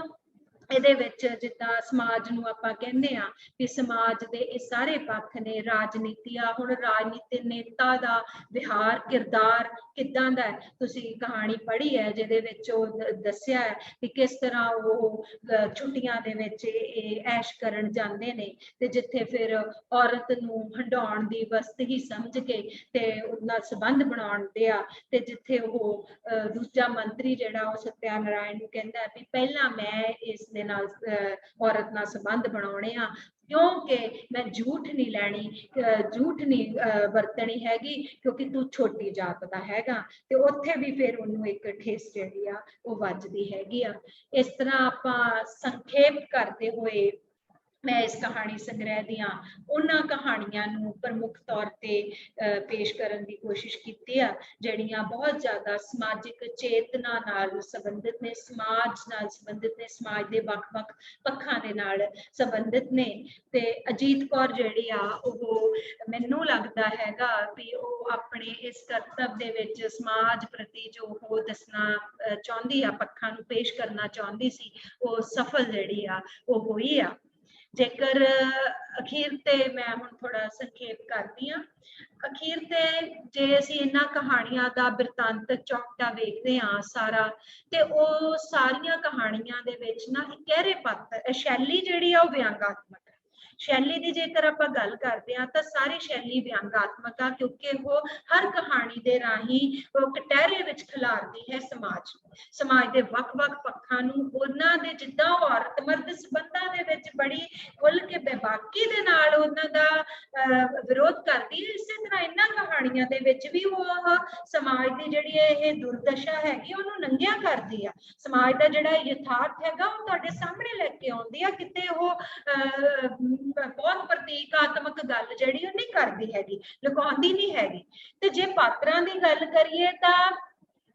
ਇਹਦੇ ਵਿੱਚ ਜਿੱਦਾਂ ਸਮਾਜ ਨੂੰ ਆਪਾਂ ਕਹਿੰਦੇ ਆ ਵੀ ਸਮਾਜ ਦੇ ਇਹ ਸਾਰੇ ਪੱਖ ਨੇ, ਰਾਜਨੀਤੀ ਆ, ਹੁਣ ਰਾਜਨੀਤੀ ਨੇਤਾ ਦਾ ਵਿਹਾਰ, ਕਿਰਦਾਰ ਕਿੱਦਾਂ ਦਾ ਹੈ। ਤੁਸੀਂ ਕਹਾਣੀ ਪੜ੍ਹੀ ਹੈ ਜਿਹਦੇ ਵਿੱਚ ਉਹ ਦੱਸਿਆ ਹੈ ਕਿ ਕਿਸ ਤਰ੍ਹਾਂ ਉਹ ਛੁੱਟੀਆਂ ਦੇ ਵਿੱਚ ਇਹ ਐਸ਼ ਕਰਨ ਜਾਂਦੇ ਨੇ ਤੇ ਜਿੱਥੇ ਫਿਰ ਔਰਤ ਨੂੰ ਹੰਡਾਉਣ ਦੀ ਵਸਤ ਹੀ ਸਮਝ ਕੇ ਤੇ ਉਹਦੇ ਨਾਲ ਸੰਬੰਧ ਬਣਾਉਂਦੇ ਆ, ਤੇ ਜਿੱਥੇ ਉਹ ਦੂਜਾ ਮੰਤਰੀ ਜਿਹੜਾ ਉਹ ਸਤਿਆ ਨਾਰਾਇਣ ਨੂੰ ਕਹਿੰਦਾ ਵੀ ਪਹਿਲਾਂ ਮੈਂ ਇਸ ਦੇ ਨਾਲ ਔਰਤ ਨਾਲ ਸੰਬੰਧ ਬਣਾਉਣੇ ਆ ਕਿਉਂਕਿ ਮੈਂ ਝੂਠ ਨਹੀਂ ਲੈਣੀ, ਝੂਠ ਨਹੀਂ ਵਰਤਣੀ ਹੈਗੀ ਕਿਉਂਕਿ ਤੂੰ ਛੋਟੀ ਜਾਤ ਦਾ ਹੈਗਾ। ਤੇ ਉੱਥੇ ਵੀ ਫਿਰ ਉਹਨੂੰ ਇੱਕ ਠੇਸ ਜਿਹੜੀ ਆ ਉਹ ਵੱਜਦੀ ਹੈਗੀ ਆ। ਇਸ ਤਰ੍ਹਾਂ ਆਪਾਂ ਸੰਖੇਪ ਕਰਦੇ ਹੋਏ ਮੈਂ ਇਸ ਕਹਾਣੀ ਸੰਗ੍ਰਹਿ ਦੀਆਂ ਉਹਨਾਂ ਕਹਾਣੀਆਂ ਨੂੰ ਪ੍ਰਮੁੱਖ ਤੌਰ ਤੇ ਪੇਸ਼ ਕਰਨ ਦੀ ਕੋਸ਼ਿਸ਼ ਕੀਤੀ ਆ ਜਿਹੜੀਆਂ ਬਹੁਤ ਜ਼ਿਆਦਾ ਸਮਾਜਿਕ ਚੇਤਨਾ ਨਾਲ ਸੰਬੰਧਿਤ ਨੇ, ਸਮਾਜ ਨਾਲ ਸੰਬੰਧਿਤ ਨੇ, ਸਮਾਜ ਦੇ ਵੱਖ-ਵੱਖ ਪੱਖਾਂ ਦੇ ਨਾਲ ਸੰਬੰਧਿਤ ਨੇ। ਤੇ ਅਜੀਤ ਕੌਰ ਜਿਹੜੀ ਆ ਉਹ ਮੈਨੂੰ ਲੱਗਦਾ ਹੈਗਾ ਵੀ ਉਹ ਆਪਣੇ ਇਸ ਕਰਤੱਵ ਦੇ ਵਿੱਚ ਸਮਾਜ ਪ੍ਰਤੀ ਜੋ ਉਹ ਦੱਸਣਾ ਚਾਹੁੰਦੀ ਆ, ਪੱਖਾਂ ਨੂੰ ਪੇਸ਼ ਕਰਨਾ ਚਾਹੁੰਦੀ ਸੀ, ਉਹ ਸਫਲ ਜਿਹੜੀ ਆ ਉਹ ਹੋਈ ਆ। ਜੇਕਰ ਅਖੀਰ ਤੇ ਮੈਂ ਹੁਣ ਥੋੜਾ ਸੰਖੇਪ ਕਰਦੀ ਹਾਂ, ਅਖੀਰ ਤੇ ਜੇ ਅਸੀਂ ਇਹਨਾਂ ਕਹਾਣੀਆਂ ਦਾ ਬਿਰਤਾਂਤਕ ਚੌਕਟਾ ਵੇਖਦੇ ਹਾਂ ਸਾਰਾ, ਤੇ ਉਹ ਸਾਰੀਆਂ ਕਹਾਣੀਆਂ ਦੇ ਵਿੱਚ ਨਾ ਇੱਕ ਗਹਿਰੇ ਪਾਤਰ, ਸ਼ੈਲੀ ਜਿਹੜੀ ਆ ਉਹ ਵਿਅੰਗਾਤਮਕ ਹੈ। ਸ਼ੈਲੀ ਦੀ ਜੇਕਰ ਆਪਾਂ ਗੱਲ ਕਰਦੇ ਹਾਂ ਤਾਂ ਸਾਰੀ ਸ਼ੈਲੀ ਵਿਅੰਗਾਤਮਕ ਆ ਕਿਉਂਕਿ ਉਹ ਹਰ ਕਹਾਣੀ ਦੇ ਰਾਹੀਂ ਉਹ ਕਟਹਿਰੇ ਵਿੱਚ ਖਿਲਾਰਦੀ ਹੈ ਸਮਾਜ ਦੇ ਵੱਖ-ਵੱਖ ਪੱਖਾਂ ਨੂੰ, ਉਹਨਾਂ ਦੇ ਜਿੱਦਾਂ ਔਰਤ ਮਰਦ ਸੰਬੰਧਾਂ ਦੇ ਵਿੱਚ ਬੜੀ ਖੁੱਲ ਕੇ ਬੇਬਾਕੀ ਦੇ ਨਾਲ ਉਹਨਾਂ ਦਾ ਵਿਰੋਧ ਕਰਦੀ ਹੈ, ਇਸੇ ਤਰ੍ਹਾਂ ਇਹਨਾਂ ਕਹਾਣੀਆਂ ਦੇ ਵਿੱਚ ਵੀ ਉਹ ਸਮਾਜ ਦੀ ਜਿਹੜੀ ਇਹ ਦੁਰਦਸ਼ਾ ਹੈਗੀ ਉਹਨੂੰ ਨੰਗਿਆ ਕਰਦੀ ਆ। ਸਮਾਜ ਦਾ ਜਿਹੜਾ ਯਥਾਰਥ ਹੈਗਾ ਉਹ ਤੁਹਾਡੇ ਸਾਹਮਣੇ ਲੈ ਕੇ ਆਉਂਦੀ ਆ, ਕਿਤੇ ਉਹ ਬਹੁਤ ਪ੍ਰਤੀਕਾਤਮਕ ਗੱਲ ਜਿਹੜੀ ਉਹ ਨਹੀਂ ਕਰਦੀ ਹੈਗੀ, ਲੁਕਾਉਂਦੀ ਨਹੀਂ ਹੈਗੀ। ਤੇ ਜੇ ਪਾਤਰਾਂ ਦੀ ਗੱਲ ਕਰੀਏ ਤਾਂ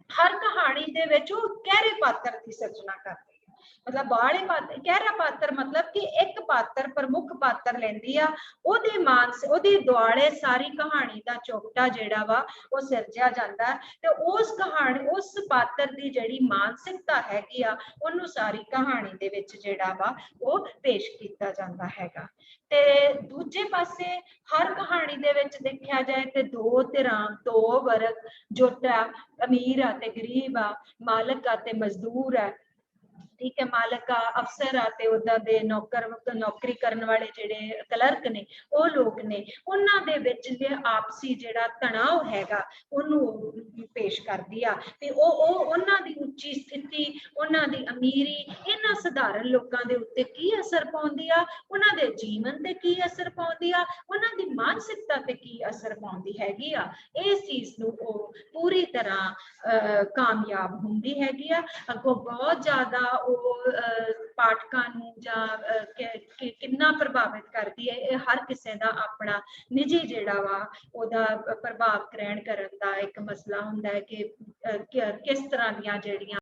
ਹਰ ਕਹਾਣੀ ਦੇ ਵਿੱਚ ਉਹ ਗਹਿਰੇ ਪਾਤਰ ਦੀ ਸਿਰਜਣਾ ਕਰਦੀ ਹੈ। ਮਤਲਬ ਬਾਹਲੇ ਪਾਤਰ, ਗਹਿਰਾ ਪਾਤਰ ਮਤਲਬ ਕਿ ਇੱਕ ਪਾਤਰ ਪ੍ਰਮੁੱਖ ਪਾਤਰ ਲੈਂਦੀ ਆ, ਉਹਦੇ ਦੁਆਲੇ ਸਾਰੀ ਕਹਾਣੀ ਦਾ ਚੋਪਟਾ ਜਿਹੜਾ ਵਾ ਉਹ ਸਿਰਜਿਆ ਜਾਂਦਾ ਤੇ ਉਸ ਕਹਾਣੀ, ਉਸ ਪਾਤਰ ਦੀ ਜਿਹੜੀ ਮਾਨਸਿਕਤਾ ਹੈਗੀ ਆ ਉਹਨੂੰ ਸਾਰੀ ਕਹਾਣੀ ਦੇ ਵਿੱਚ ਜਿਹੜਾ ਵਾ ਉਹ ਪੇਸ਼ ਕੀਤਾ ਜਾਂਦਾ ਹੈਗਾ। ਤੇ ਦੂਜੇ ਪਾਸੇ ਹਰ ਕਹਾਣੀ ਦੇ ਵਿੱਚ ਦੇਖਿਆ ਜਾਏ ਤੇ ਦੋ ਧਿਰਾਂ, ਦੋ ਵਰਗ, ਜੋਟਾ ਅਮੀਰ ਆ ਤੇ ਗਰੀਬ ਆ, ਮਾਲਕ ਆ ਤੇ ਮਜ਼ਦੂਰ ਹੈ, ਠੀਕ ਹੈ, ਮਾਲਕ ਆ, ਅਫਸਰ ਆ ਤੇ ਉਹਦਾ ਦੇ ਨੌਕਰੀ ਕਰਨ ਵਾਲੇ ਜਿਹੜੇ ਕਲਰਕ ਨੇ ਉਹ ਲੋਕ ਨੇ, ਉਹਨਾਂ ਦੇ ਵਿੱਚ ਆਪਸੀ ਜਿਹੜਾ ਤਣਾਅ ਹੈਗਾ ਉਹਨੂੰ ਪੇਸ਼ ਕਰਦੀ ਆ। ਤੇ ਉਹ ਉਹਨਾਂ ਦੀ ਉੱਚੀ ਸਥਿਤੀ, ਉਹਨਾਂ ਦੀ ਅਮੀਰੀ ਇਹਨਾਂ ਸਧਾਰਨ ਲੋਕਾਂ ਦੇ ਉੱਤੇ ਕੀ ਅਸਰ ਪਾਉਂਦੀ ਆ, ਉਹਨਾਂ ਦੇ ਜੀਵਨ ਤੇ ਕੀ ਅਸਰ ਪਾਉਂਦੀ ਆ, ਉਹਨਾਂ ਦੀ ਮਾਨਸਿਕਤਾ ਤੇ ਕੀ ਅਸਰ ਪਾਉਂਦੀ ਹੈਗੀ ਆ, ਇਸ ਚੀਜ਼ ਨੂੰ ਉਹ ਪੂਰੀ ਤਰ੍ਹਾਂ ਕਾਮਯਾਬ ਹੁੰਦੀ ਹੈਗੀ ਆ। ਅੱਗੋਂ ਬਹੁਤ ਜ਼ਿਆਦਾ ਉਹ ਪਾਠਕਾਂ ਨੂੰ ਜਾਂ ਕਿੰਨਾ ਪ੍ਰਭਾਵਿਤ ਕਰਦੀ ਹੈ, ਇਹ ਹਰ ਕਿਸੇ ਦਾ ਆਪਣਾ ਨਿੱਜੀ ਜਿਹੜਾ ਵਾ ਉਹਦਾ ਪ੍ਰਭਾਵ ਗ੍ਰਹਿਣ ਕਰਨ ਦਾ ਇੱਕ ਮਸਲਾ ਹੁੰਦਾ ਹੈ ਕਿ ਕਿਸ ਤਰ੍ਹਾਂ ਦੀਆਂ ਜਿਹੜੀਆਂ